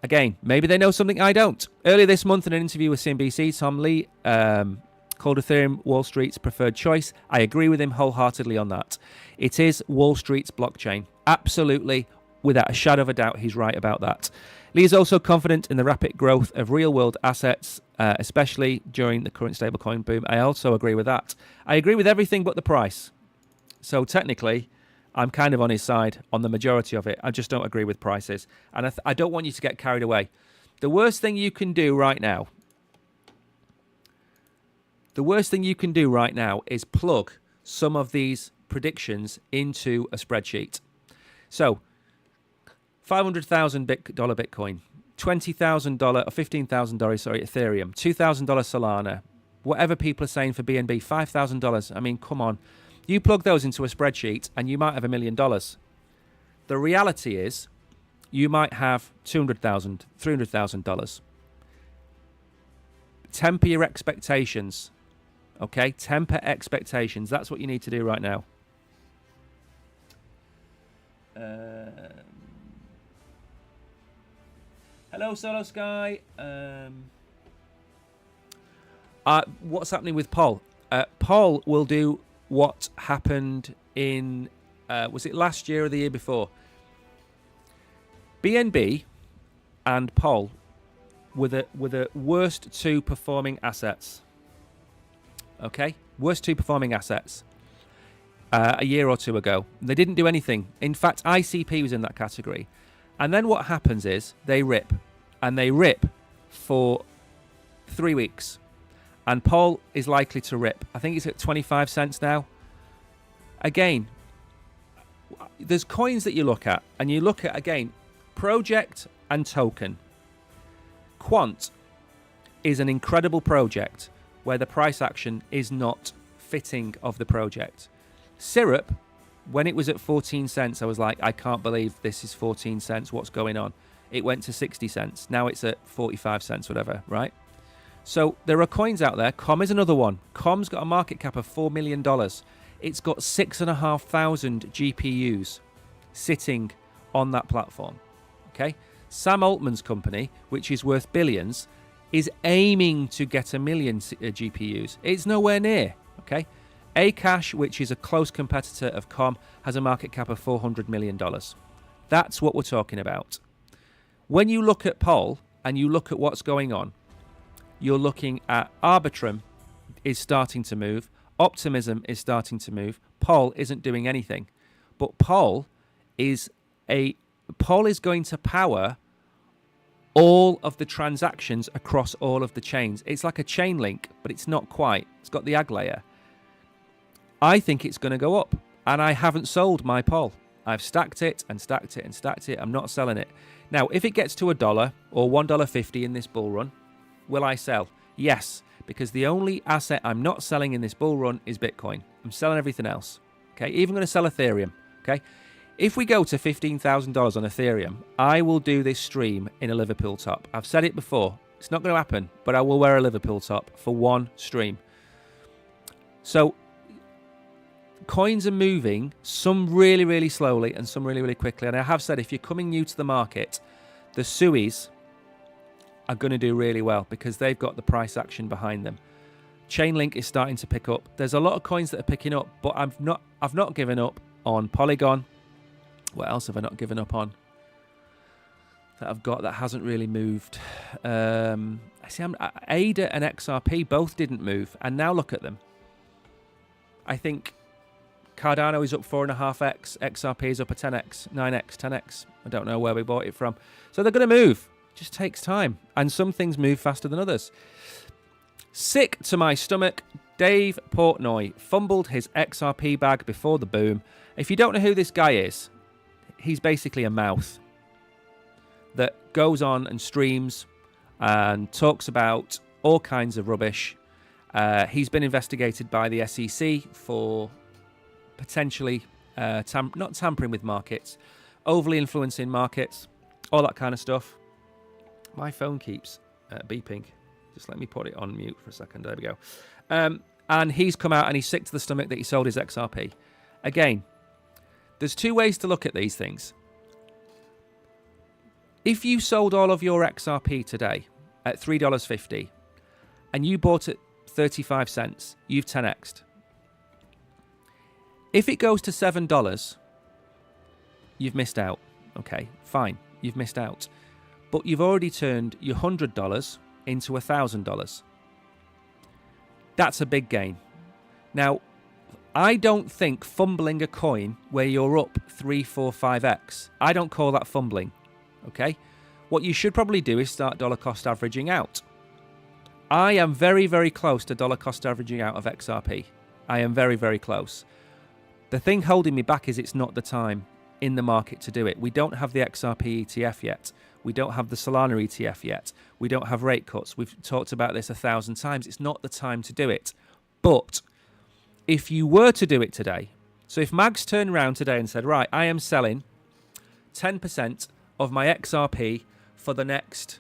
Again, maybe they know something I don't. Earlier this month in an interview with CNBC, Tom Lee called Ethereum Wall Street's preferred choice. I agree with him wholeheartedly on that. It is Wall Street's blockchain. Absolutely, without a shadow of a doubt, he's right about that. Lee is also confident in the rapid growth of real-world assets, especially during the current stablecoin boom. I also agree with that. I agree with everything but the price. So technically, I'm kind of on his side on the majority of it. I just don't agree with prices. And I don't want you to get carried away. The worst thing you can do right now, is plug some of these predictions into a spreadsheet. So, $500,000 Bitcoin, $20,000 or $15,000, Ethereum, $2,000 Solana, whatever people are saying for BNB, $5,000. I mean, come on. You plug those into a spreadsheet and you might have $1 million. The reality is you might have $200,000, $300,000. Temper your expectations. Okay? Temper expectations. That's what you need to do right now. Hello, Solo Sky. What's happening with Paul? Paul will do what happened in, was it last year or the year before? BNB and Paul were the worst two performing assets. Okay? Worst two performing assets a year or two ago. They didn't do anything. In fact, ICP was in that category. And then what happens is they rip. And they rip for 3 weeks. And Paul is likely to rip. I think it's at 25 cents now. Again, there's coins that you look at. And you look at, again, project and token. Quant is an incredible project where the price action is not fitting of the project. Syrup, when it was at 14 cents, I was like, I can't believe this is 14 cents. What's going on? It went to 60 cents. Now it's at 45 cents, whatever, right? So there are coins out there. Com is another one. Com's got a market cap of $4 million. It's got 6,500 GPUs sitting on that platform. Okay? Sam Altman's company, which is worth billions, is aiming to get 1 million GPUs. It's nowhere near. Okay? Akash, which is a close competitor of Com, has a market cap of $400 million. That's what we're talking about. When you look at Paul and you look at what's going on, you're looking at Arbitrum is starting to move. Optimism is starting to move. Paul isn't doing anything. But Paul is going to power all of the transactions across all of the chains. It's like a chain link, but it's not quite. It's got the ag layer. I think it's going to go up. And I haven't sold my Paul. I've stacked it and stacked it and stacked it. I'm not selling it. Now, if it gets to $1 or $1.50 in this bull run, will I sell? Yes, because the only asset I'm not selling in this bull run is Bitcoin. I'm selling everything else. Okay, even going to sell Ethereum. Okay, if we go to $15,000 on Ethereum, I will do this stream in a Liverpool top. I've said it before. It's not going to happen, but I will wear a Liverpool top for one stream. So coins are moving, some really, really slowly and some really, really quickly. And I have said, if you're coming new to the market, the SUIs are going to do really well because they've got the price action behind them. Chainlink is starting to pick up. There's a lot of coins that are picking up, but I've not given up on Polygon. What else have I not given up on that I've got that hasn't really moved? I see ADA and XRP both didn't move, and now look at them. I think Cardano is up 4.5x, XRP is up a 10x, 9x, 10x. I don't know where we bought it from. So they're going to move. It just takes time. And some things move faster than others. Sick to my stomach, Dave Portnoy fumbled his XRP bag before the boom. If you don't know who this guy is, he's basically a mouth that goes on and streams and talks about all kinds of rubbish. He's been investigated by the SEC for potentially not tampering with markets, overly influencing markets, all that kind of stuff. My phone keeps beeping. Just let me put it on mute for a second. There we go. And he's come out and he's sick to the stomach that he sold his XRP. Again, there's two ways to look at these things. If you sold all of your XRP today at $3.50 and you bought at 35 cents, you've 10x'd. If it goes to $7, you've missed out. Okay, fine, you've missed out. But you've already turned your $100 into $1,000. That's a big gain. Now, I don't think fumbling a coin where you're up 3, 4, 5x, I don't call that fumbling. Okay? What you should probably do is start dollar cost averaging out. I am very, very close to dollar cost averaging out of XRP. I am very, very close. The thing holding me back is it's not the time in the market to do it. We don't have the XRP ETF yet. We don't have the Solana ETF yet. We don't have rate cuts. We've talked about this 1,000 times. It's not the time to do it. But if you were to do it today, so if Mags turned around today and said, right, I am selling 10% of my XRP for the next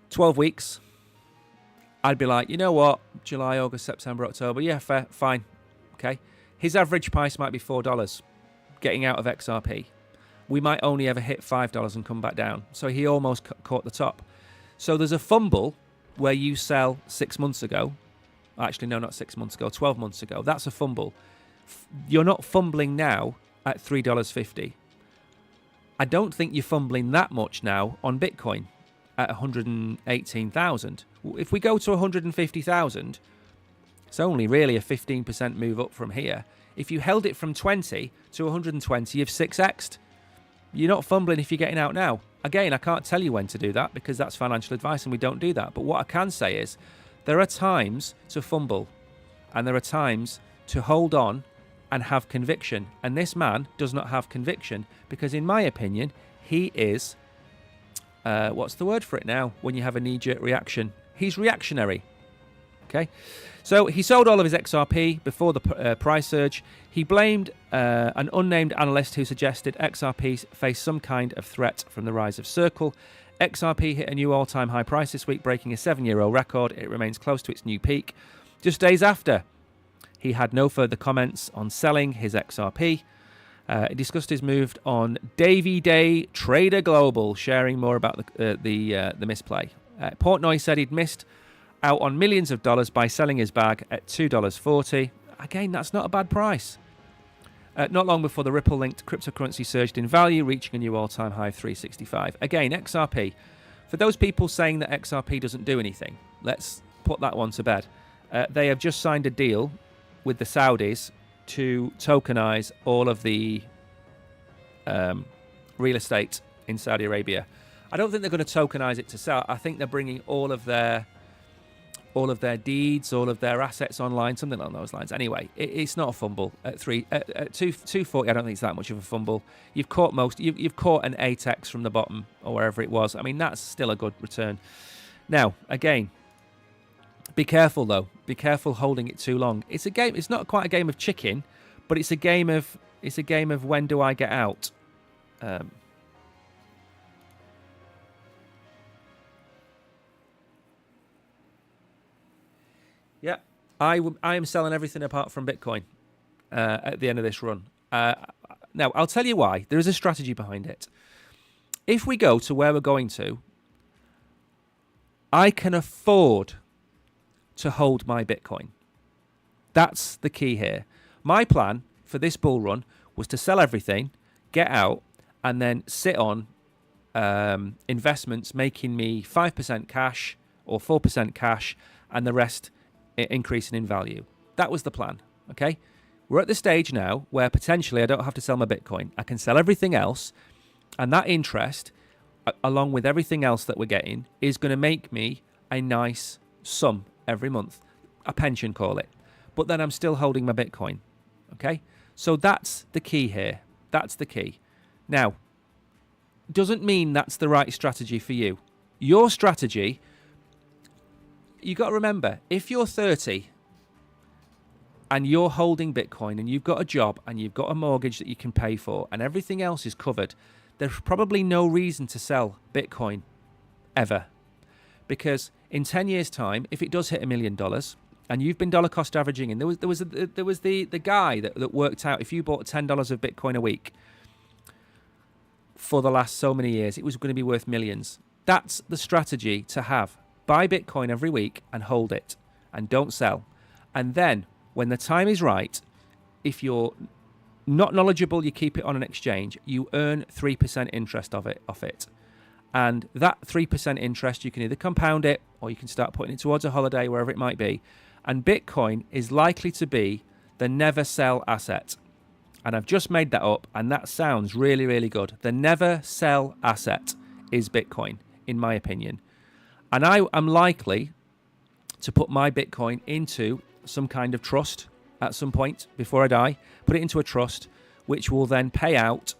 12 weeks, I'd be like, you know what, July, August, September, October, yeah, fair, fine, okay. His average price might be $4 getting out of XRP. We might only ever hit $5 and come back down. So he almost caught the top. So there's a fumble where you sell 6 months ago. Actually, no, not 6 months ago, 12 months ago. That's a fumble. You're not fumbling now at $3.50. I don't think you're fumbling that much now on Bitcoin at 118,000. If we go to 150,000, it's only really a 15% move up from here. If you held it from 20 to 120, you've 6x'd. You're not fumbling if you're getting out now. Again, I can't tell you when to do that because that's financial advice and we don't do that. But what I can say is there are times to fumble and there are times to hold on and have conviction. And this man does not have conviction because, in my opinion, he is, what's the word for it now when you have a knee-jerk reaction? He's reactionary. Okay, so he sold all of his XRP before the price surge. He blamed an unnamed analyst who suggested XRP faced some kind of threat from the rise of Circle. XRP hit a new all-time high price this week, breaking a 7-year-old record. It remains close to its new peak. Just days after, he had no further comments on selling his XRP. He discussed his move on Davy Day Trader Global, sharing more about the misplay. Portnoy said he'd missed out on millions of dollars by selling his bag at $2.40. Again, that's not a bad price. Not long before the Ripple-linked cryptocurrency surged in value, reaching a new all-time high of $365. Again, XRP. For those people saying that XRP doesn't do anything, let's put that one to bed. They have just signed a deal with the Saudis to tokenize all of the real estate in Saudi Arabia. I don't think they're going to tokenize it to sell. I think they're bringing all of their deeds, all of their assets online, something along those lines. Anyway, it's not a fumble at 240. I don't think it's that much of a fumble. You've caught you've caught an 8x from the bottom or wherever it was. I mean, that's still a good return. Now, again, be careful though. Be careful holding it too long. It's a game. It's not quite a game of chicken, but it's a game of when do I get out. Yeah, I am selling everything apart from Bitcoin at the end of this run. Now, I'll tell you why. There is a strategy behind it. If we go to where we're going to, I can afford to hold my Bitcoin. That's the key here. My plan for this bull run was to sell everything, get out, and then sit on investments making me 5% cash or 4% cash, and the rest increasing in value. That was the plan, okay? We're at the stage now where potentially I don't have to sell my Bitcoin. I can sell everything else, and that interest, along with everything else that we're getting, is going to make me a nice sum every month. A pension, call it. But then I'm still holding my Bitcoin, okay? So that's the key here. That's the key. Now, doesn't mean that's the right strategy for you. Your strategy, you got to remember, if you're 30 and you're holding Bitcoin and you've got a job and you've got a mortgage that you can pay for and everything else is covered, there's probably no reason to sell Bitcoin ever. Because in 10 years' time, if it does hit $1 million and you've been dollar cost averaging, and there was the guy that worked out if you bought $10 of Bitcoin a week, for the last so many years. It was going to be worth millions. That's the strategy to have. Buy Bitcoin every week and hold it and don't sell. And then when the time is right, if you're not knowledgeable, you keep it on an exchange, you earn 3% interest off it. And that 3% interest, you can either compound it or you can start putting it towards a holiday, wherever it might be. And Bitcoin is likely to be the never sell asset. And I've just made that up, and that sounds really, really good. The never sell asset is Bitcoin, in my opinion. And I am likely to put my Bitcoin into some kind of trust at some point before I die. Put it into a trust, which will then pay out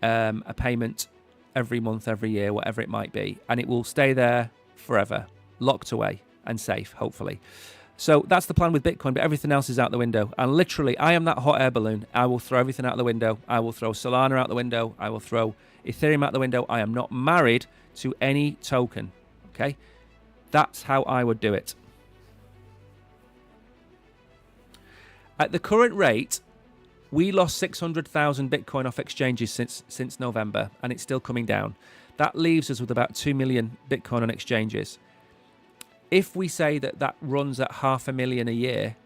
a payment every month, every year, whatever it might be. And it will stay there forever, locked away and safe, hopefully. So that's the plan with Bitcoin, but everything else is out the window. And literally, I am that hot air balloon. I will throw everything out the window. I will throw Solana out the window. I will throw Ethereum out the window. I am not married to any token, okay? That's how I would do it. At the current rate, we lost 600,000 Bitcoin off exchanges since November, and it's still coming down. That leaves us with about 2 million Bitcoin on exchanges. If we say that runs at 500,000 a year,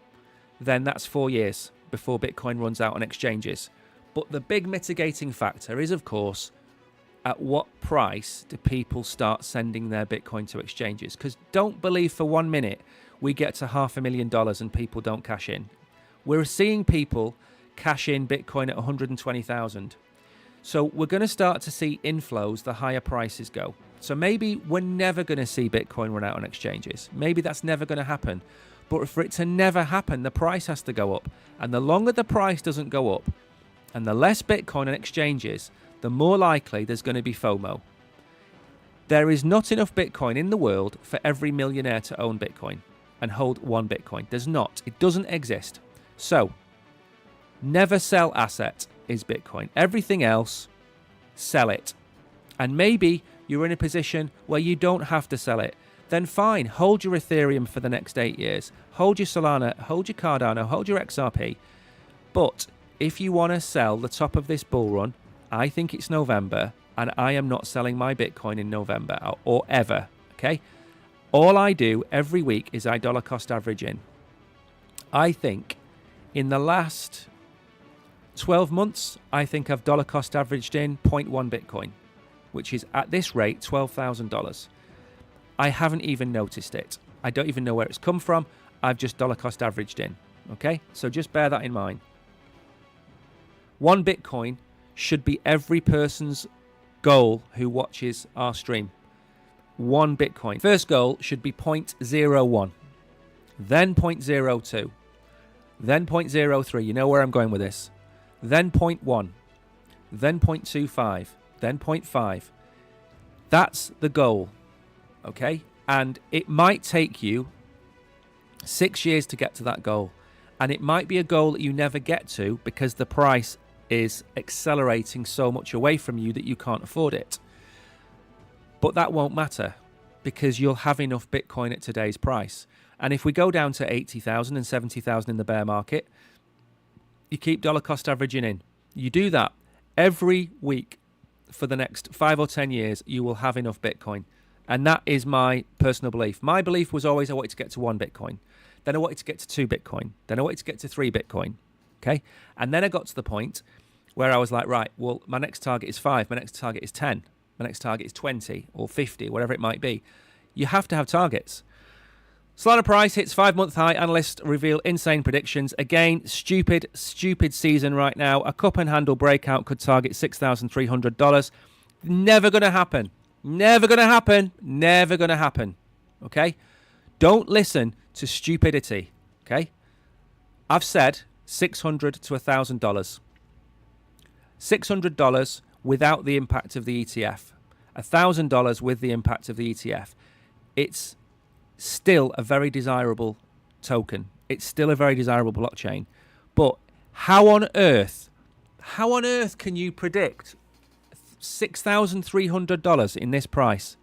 then that's 4 years before Bitcoin runs out on exchanges. But the big mitigating factor is, of course, at what price do people start sending their Bitcoin to exchanges? Because don't believe for 1 minute we get to $500,000 and people don't cash in. We're seeing people cash in Bitcoin at 120,000. So we're going to start to see inflows the higher prices go. So maybe we're never going to see Bitcoin run out on exchanges. Maybe that's never going to happen. But for it to never happen, the price has to go up. And the longer the price doesn't go up, and the less Bitcoin on exchanges, the more likely there's going to be FOMO. There is not enough Bitcoin in the world for every millionaire to own Bitcoin and hold one Bitcoin. There's not. It doesn't exist. So, never sell asset is Bitcoin. Everything else, sell it. And maybe you're in a position where you don't have to sell it. Then fine, hold your Ethereum for the next 8 years. Hold your Solana, hold your Cardano, hold your XRP. But if you want to sell the top of this bull run, I think it's November, and I am not selling my Bitcoin in November or ever, okay? All I do every week is I dollar cost average in. I think in the last 12 months, I think I've dollar cost averaged in 0.1 Bitcoin, which is at this rate $12,000. I haven't even noticed it. I don't even know where it's come from. I've just dollar cost averaged in, okay? So just bear that in mind. 1 Bitcoin should be every person's goal who watches our stream. 1 Bitcoin. First goal should be 0.01, then 0.02, then 0.03. You know where I'm going with this. Then 0.1, then 0.25, then 0.5. That's the goal, okay? And it might take you 6 years to get to that goal. And it might be a goal that you never get to because the price is accelerating so much away from you that you can't afford it. But that won't matter because you'll have enough Bitcoin at today's price. And if we go down to 80,000 and 70,000 in the bear market, you keep dollar cost averaging in. You do that every week for the next 5 or 10 years, you will have enough Bitcoin. And that is my personal belief. My belief was always I wanted to get to 1 Bitcoin. Then I wanted to get to 2 Bitcoin. Then I wanted to get to 3 Bitcoin. Okay? And then I got to the point where I was like, right, well, my next target is 5. My next target is 10. My next target is 20 or 50, whatever it might be. You have to have targets. Solana price hits 5-month high. Analysts reveal insane predictions. Again, stupid season right now. A cup and handle breakout could target $6,300. Never going to happen. Never going to happen. Never going to happen. Okay? Don't listen to stupidity. Okay? I've said $600 to $1,000. $600 without the impact of the ETF. $1,000 with the impact of the ETF. It's still a very desirable token. It's still a very desirable blockchain. But how on earth can you predict $6,300 in this price?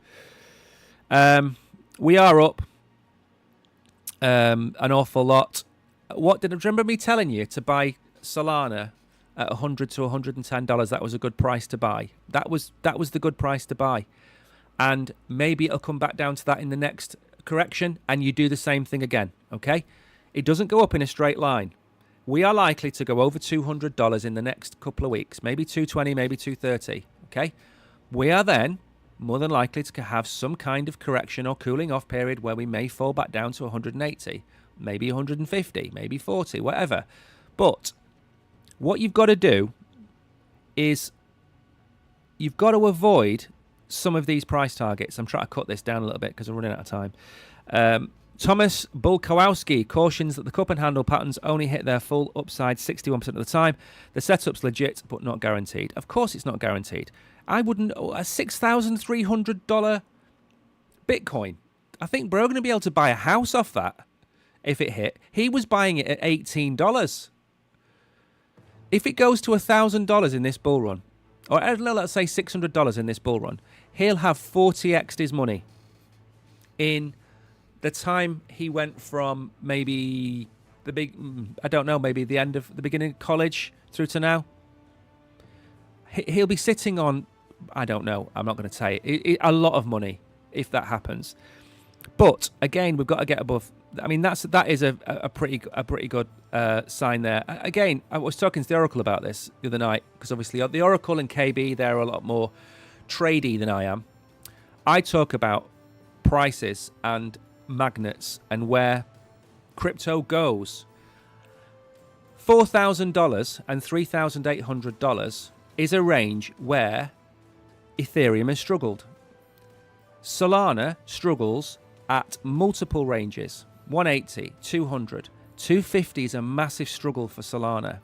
We are up an awful lot. Do you remember me telling you to buy Solana at $100 to $110. That was a good price to buy. That was the good price to buy. And maybe it'll come back down to that in the next correction, and you do the same thing again, okay? It doesn't go up in a straight line. We are likely to go over $200 in the next couple of weeks, maybe 220, maybe 230, okay? We are then more than likely to have some kind of correction or cooling off period where we may fall back down to 180, maybe 150, maybe 40, whatever. But what you've got to do is you've got to avoid some of these price targets. I'm trying to cut this down a little bit because I'm running out of time. Thomas Bulkowski cautions that the cup and handle patterns only hit their full upside 61% of the time. The setup's legit, but not guaranteed. Of course it's not guaranteed. I wouldn't... A $6,300 Bitcoin. I think we're going to be able to buy a house off that if it hit. He was buying it at $18. If it goes to $1,000 in this bull run, or let's say $600 in this bull run, he'll have 40x'd his money in the time he went from maybe maybe the end of the beginning of college through to now. He'll be sitting on, I don't know, I'm not going to say it, a lot of money if that happens. But again, we've got to get above. I mean, that is a pretty good sign there. Again, I was talking to the Oracle about this the other night because obviously the Oracle and KB, they're a lot more tradey than I am. I talk about prices and magnets and where crypto goes. $4,000 and $3,800 is a range where Ethereum has struggled. Solana struggles at multiple ranges. 180, 200, 250 is a massive struggle for Solana.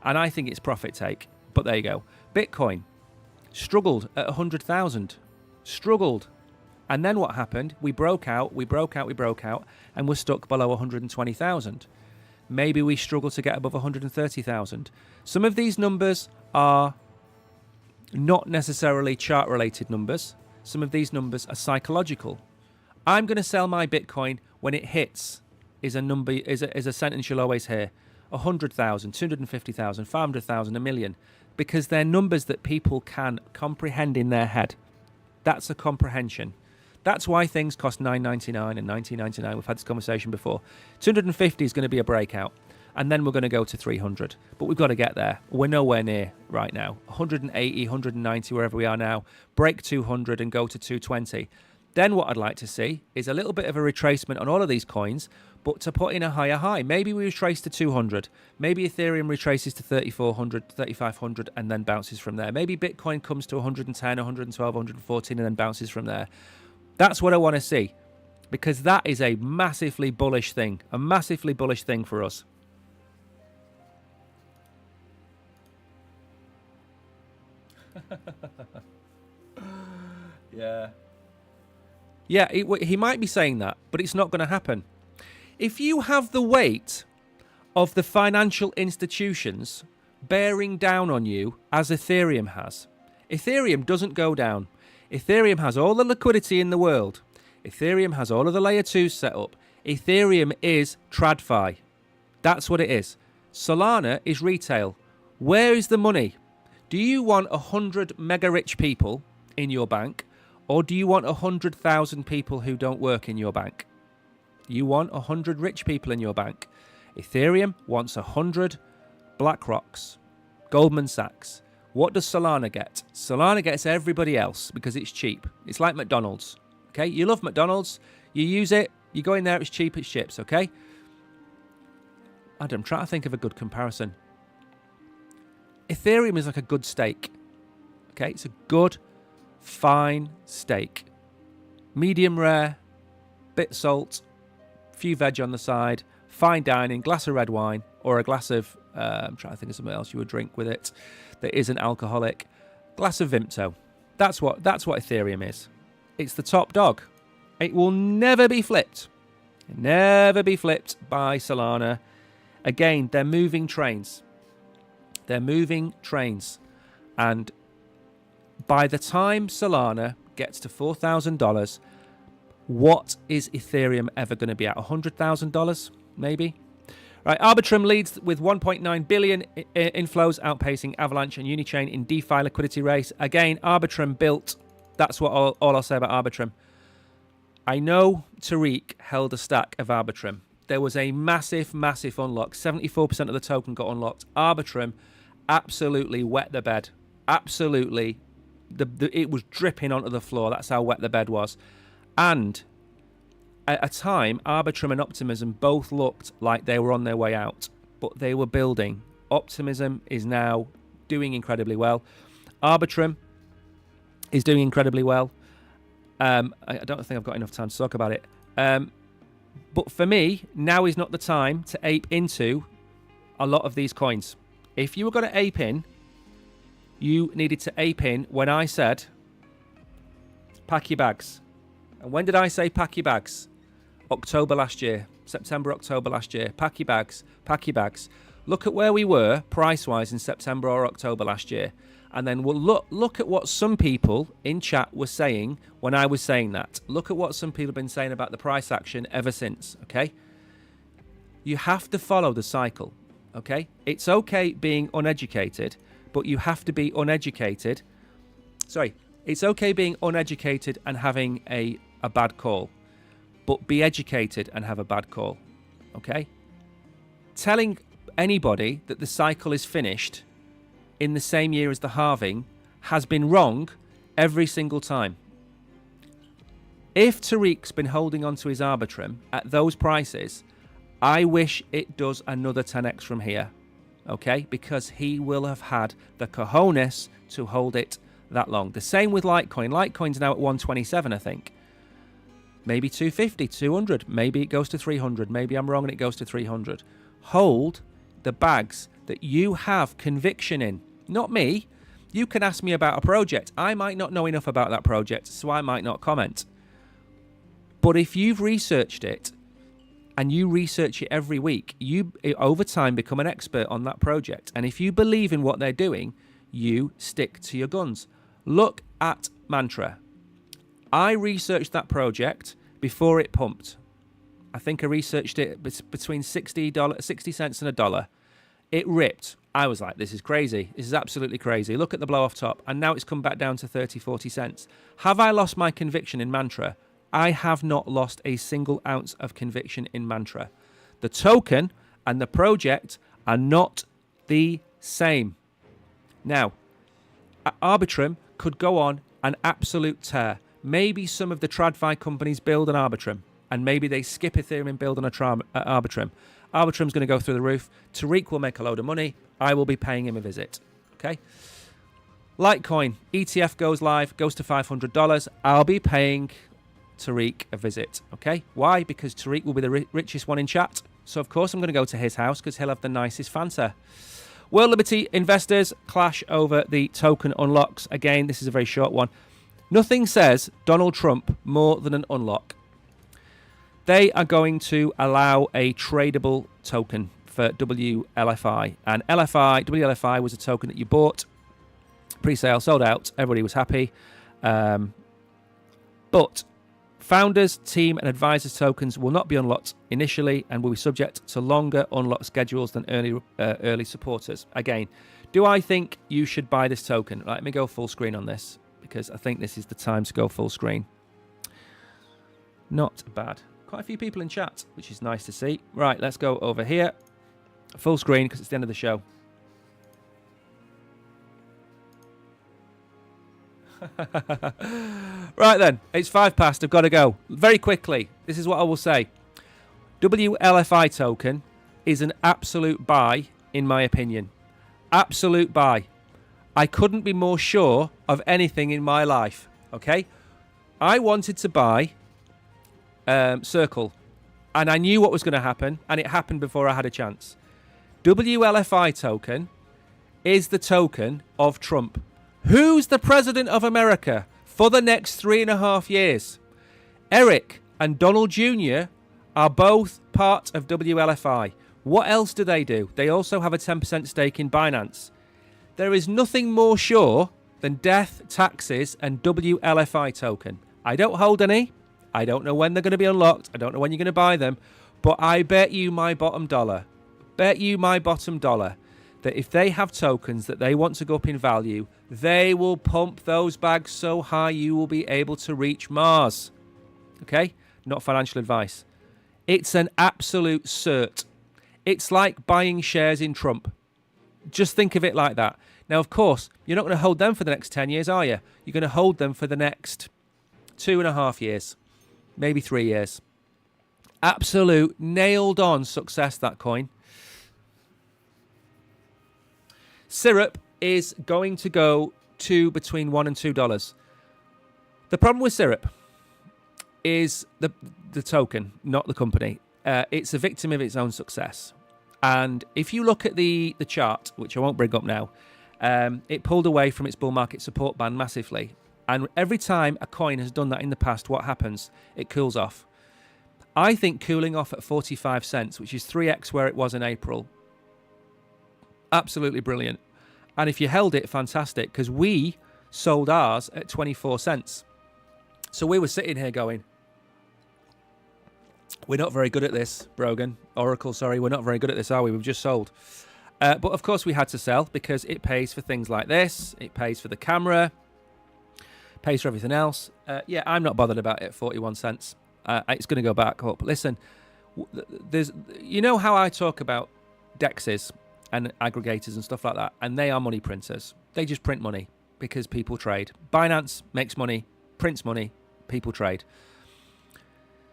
And I think it's profit take. But there you go. Bitcoin struggled at 100,000. Struggled. And then what happened? We broke out, and we're stuck below 120,000. Maybe we struggle to get above 130,000. Some of these numbers are not necessarily chart-related numbers. Some of these numbers are psychological. I'm going to sell my Bitcoin when it hits is a sentence you'll always hear. 100,000, 250,000, 500,000, a million. Because they're numbers that people can comprehend in their head. That's a comprehension. That's why things cost $9.99 and $19.99. We've had this conversation before. 250 is going to be a breakout. And then we're going to go to 300. But we've got to get there. We're nowhere near right now. 180, 190, wherever we are now. Break 200 and go to 220. Then what I'd like to see is a little bit of a retracement on all of these coins, but to put in a higher high. Maybe we retrace to 200. Maybe Ethereum retraces to 3,400, 3,500, and then bounces from there. Maybe Bitcoin comes to 110, 112, 114, and then bounces from there. That's what I want to see, because that is a massively bullish thing for us. Yeah, he might be saying that, but it's not going to happen. If you have the weight of the financial institutions bearing down on you, as Ethereum has, Ethereum doesn't go down. Ethereum has all the liquidity in the world. Ethereum has all of the layer 2s set up. Ethereum is TradFi. That's what it is. Solana is retail. Where is the money? Do you want 100 mega rich people in your bank? Or do you want 100,000 people who don't work in your bank? You want 100 rich people in your bank. Ethereum wants 100 BlackRocks, Goldman Sachs. What does Solana get? Solana gets everybody else because it's cheap. It's like McDonald's. Okay, you love McDonald's. You use it. You go in there. It's cheap. It's chips. Okay. I'm trying to think of a good comparison. Ethereum is like a good steak. Okay, it's a good, fine steak. Medium rare, bit salt, few veg on the side, fine dining, glass of red wine, or a glass of, I'm trying to think of something else you would drink with it that isn't alcoholic. Glass of Vimto. That's what Ethereum is. It's the top dog. It will never be flipped. Never be flipped by Solana. Again, they're moving trains. They're moving trains. And by the time Solana gets to $4,000, what is Ethereum ever going to be at? $100,000, maybe? Right, Arbitrum leads with 1.9 billion inflows, outpacing Avalanche and Unichain in DeFi liquidity race. Again, Arbitrum built. That's what all I'll say about Arbitrum. I know Tariq held a stack of Arbitrum. There was a massive, massive unlock. 74% of the token got unlocked. Arbitrum absolutely wet the bed. Absolutely. It was dripping onto the floor. That's how wet the bed was. And at a time, Arbitrum and Optimism both looked like they were on their way out, but they were building. Optimism is now doing incredibly well. Arbitrum is doing incredibly well. I don't think I've got enough time to talk about it. But for me, now is not the time to ape into a lot of these coins. If you were going to ape in, you needed to ape in when I said, pack your bags. And when did I say pack your bags? October last year. September, October last year. Pack your bags. Pack your bags. Look at where we were price-wise in September or October last year. And then we'll look at what some people in chat were saying when I was saying that. Look at what some people have been saying about the price action ever since, okay? You have to follow the cycle, okay? It's okay being uneducated, but you have to be uneducated. Sorry, it's okay being uneducated and having a bad call, but be educated and have a bad call, okay? Telling anybody that the cycle is finished in the same year as the halving has been wrong every single time. If Tariq's been holding on to his Arbitrum at those prices, I wish it does another 10x from here, okay? Because he will have had the cojones to hold it that long. The same with Litecoin. Litecoin's now at 127, I think. Maybe 250, 200. Maybe it goes to 300. Maybe I'm wrong and it goes to 300. Hold the bags that you have conviction in. Not me. You can ask me about a project. I might not know enough about that project, so I might not comment. But if you've researched it and you research it every week, you over time become an expert on that project. And if you believe in what they're doing, you stick to your guns. Look at Mantra. I researched that project before it pumped. I think I researched it between 60 cents and $1. It ripped. I was like, this is crazy. This is absolutely crazy. Look at the blow off top. And now it's come back down to 30, 40 cents. Have I lost my conviction in Mantra? I have not lost a single ounce of conviction in Mantra. The token and the project are not the same. Now, Arbitrum could go on an absolute tear. Maybe some of the TradFi companies build an Arbitrum, and maybe they skip Ethereum and build an Arbitrum. Arbitrum's going to go through the roof. Tariq will make a load of money. I will be paying him a visit. Okay. Litecoin ETF goes live, goes to $500. I'll be paying Tariq a visit. Okay. Why? Because Tariq will be the richest one in chat. So of course I'm going to go to his house because he'll have the nicest Fanta. World Liberty investors clash over the token unlocks. Again, this is a very short one. Nothing says Donald Trump more than an unlock. They are going to allow a tradable token for WLFI. And WLFI was a token that you bought, pre-sale, sold out, everybody was happy. But founders, team, and advisors tokens will not be unlocked initially and will be subject to longer unlock schedules than early supporters. Again, do I think you should buy this token? Let me go full screen on this because I think this is the time to go full screen. Not bad. Quite a few people in chat, which is nice to see. Right, let's go over here. Full screen because it's the end of the show. Right then, it's 5 past. I've got to go. Very quickly, this is what I will say. WLFI token is an absolute buy, in my opinion. Absolute buy. I couldn't be more sure of anything in my life. Okay? I wanted to buy Circle, and I knew what was going to happen, and it happened before I had a chance. WLFI token is the token of Trump. Who's the president of America for the next 3.5 years? Eric and Donald Jr. are both part of WLFI. What else do? They also have a 10% stake in Binance. There is nothing more sure than death, taxes, and WLFI token. I don't hold any. I don't know when they're going to be unlocked. I don't know when you're going to buy them. But I bet you my bottom dollar, bet you my bottom dollar that if they have tokens that they want to go up in value, they will pump those bags so high you will be able to reach Mars. Okay? Not financial advice. It's an absolute cert. It's like buying shares in Trump. Just think of it like that. Now, of course, you're not going to hold them for the next 10 years, are you? You're going to hold them for the next 2.5 years, maybe 3 years. Absolute nailed-on success, that coin. Syrup is going to go to between $1 and $2. The problem with Syrup is the token, not the company. It's a victim of its own success. And if you look at the chart, which I won't bring up now, it pulled away from its bull market support band massively. And every time a coin has done that in the past, what happens? It cools off. I think cooling off at 45 cents, which is 3x where it was in April, absolutely brilliant. And if you held it, fantastic, because we sold ours at 24 cents. So we were sitting here going, we're not very good at this, Oracle, we're not very good at this, are we? We've just sold. But of course we had to sell because it pays for things like this. It pays for the camera, pays for everything else. Yeah, I'm not bothered about it, 41 cents. It's going to go back up. Listen, you know how I talk about DEXs and aggregators and stuff like that, and they are money printers. They just print money because people trade. Binance makes money, prints money, people trade.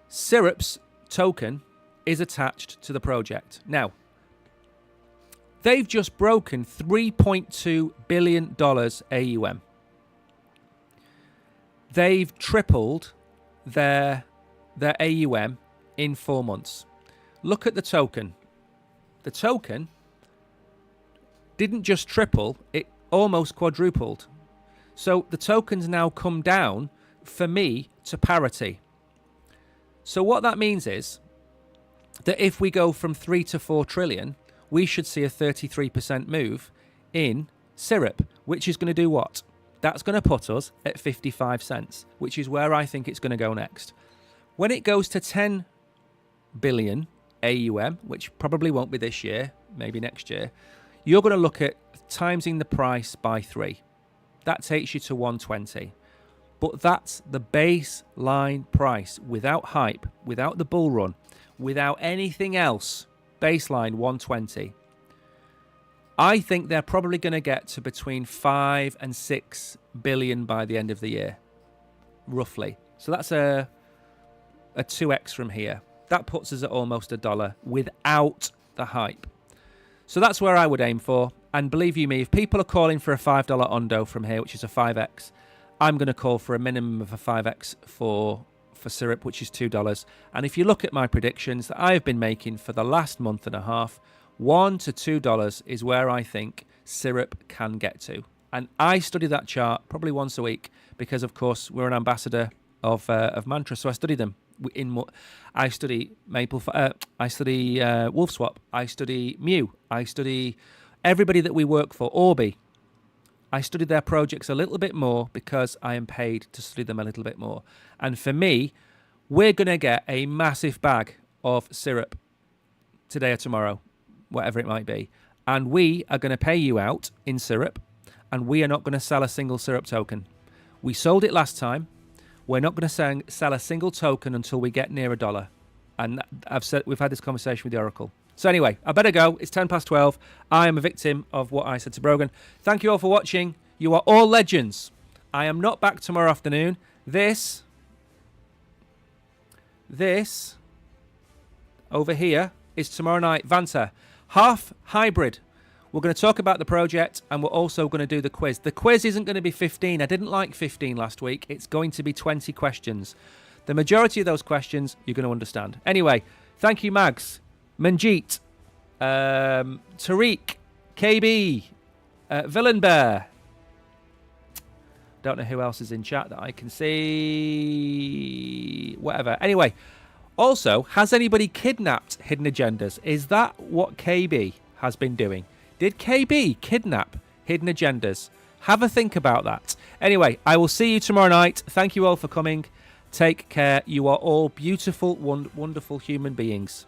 Syrup's token is attached to the project. Now, they've just broken $3.2 billion AUM. They've tripled their AUM in 4 months. Look at the token. The token didn't just triple, it almost quadrupled. So the token's now come down, for me, to parity. So what that means is that if we go from 3 to 4 trillion, we should see a 33% move in Syrup, which is going to do what? That's going to put us at 55 cents, which is where I think it's going to go next. When it goes to 10 billion AUM, which probably won't be this year, maybe next year, you're going to look at timesing the price by 3. That takes you to 120. But that's the baseline price without hype, without the bull run, without anything else. Baseline 120. I think they're probably going to get to between 5 and 6 billion by the end of the year, roughly. So that's a 2x from here. That puts us at almost $1 without the hype. So that's where I would aim for. And believe you me, if people are calling for a $5 Ondo from here, which is a 5x, I'm going to call for a minimum of a 5x for Syrup, which is $2. And if you look at my predictions that I've been making for the last month and a half, $1 to $2 is where I think Syrup can get to. And I study that chart probably once a week because, of course, we're an ambassador of Mantra, so I study them. I study I study WolfSwap, I study Mew, I study everybody that we work for, Orbi. I study their projects a little bit more because I am paid to study them a little bit more. And for me, we're going to get a massive bag of Syrup today or tomorrow, whatever it might be. And we are going to pay you out in Syrup, and we are not going to sell a single Syrup token. We sold it last time. We're not going to sell a single token until we get near $1. And we've had this conversation with the Oracle. So anyway, I better go. It's 10 past 12. I am a victim of what I said to Brogan. Thank you all for watching. You are all legends. I am not back tomorrow afternoon. This over here is tomorrow night. Vanta, half hybrid. We're going to talk about the project, and we're also going to do the quiz. The quiz isn't going to be 15. I didn't like 15 last week. It's going to be 20 questions. The majority of those questions you're going to understand. Anyway, thank you, Mags, Manjeet, Tariq, KB, Villain Bear. Don't know who else is in chat that I can see. Whatever. Anyway, also, has anybody kidnapped Hidden Agendas? Is that what KB has been doing? Did KB kidnap Hidden Agendas? Have a think about that. Anyway, I will see you tomorrow night. Thank you all for coming. Take care. You are all beautiful, wonderful human beings.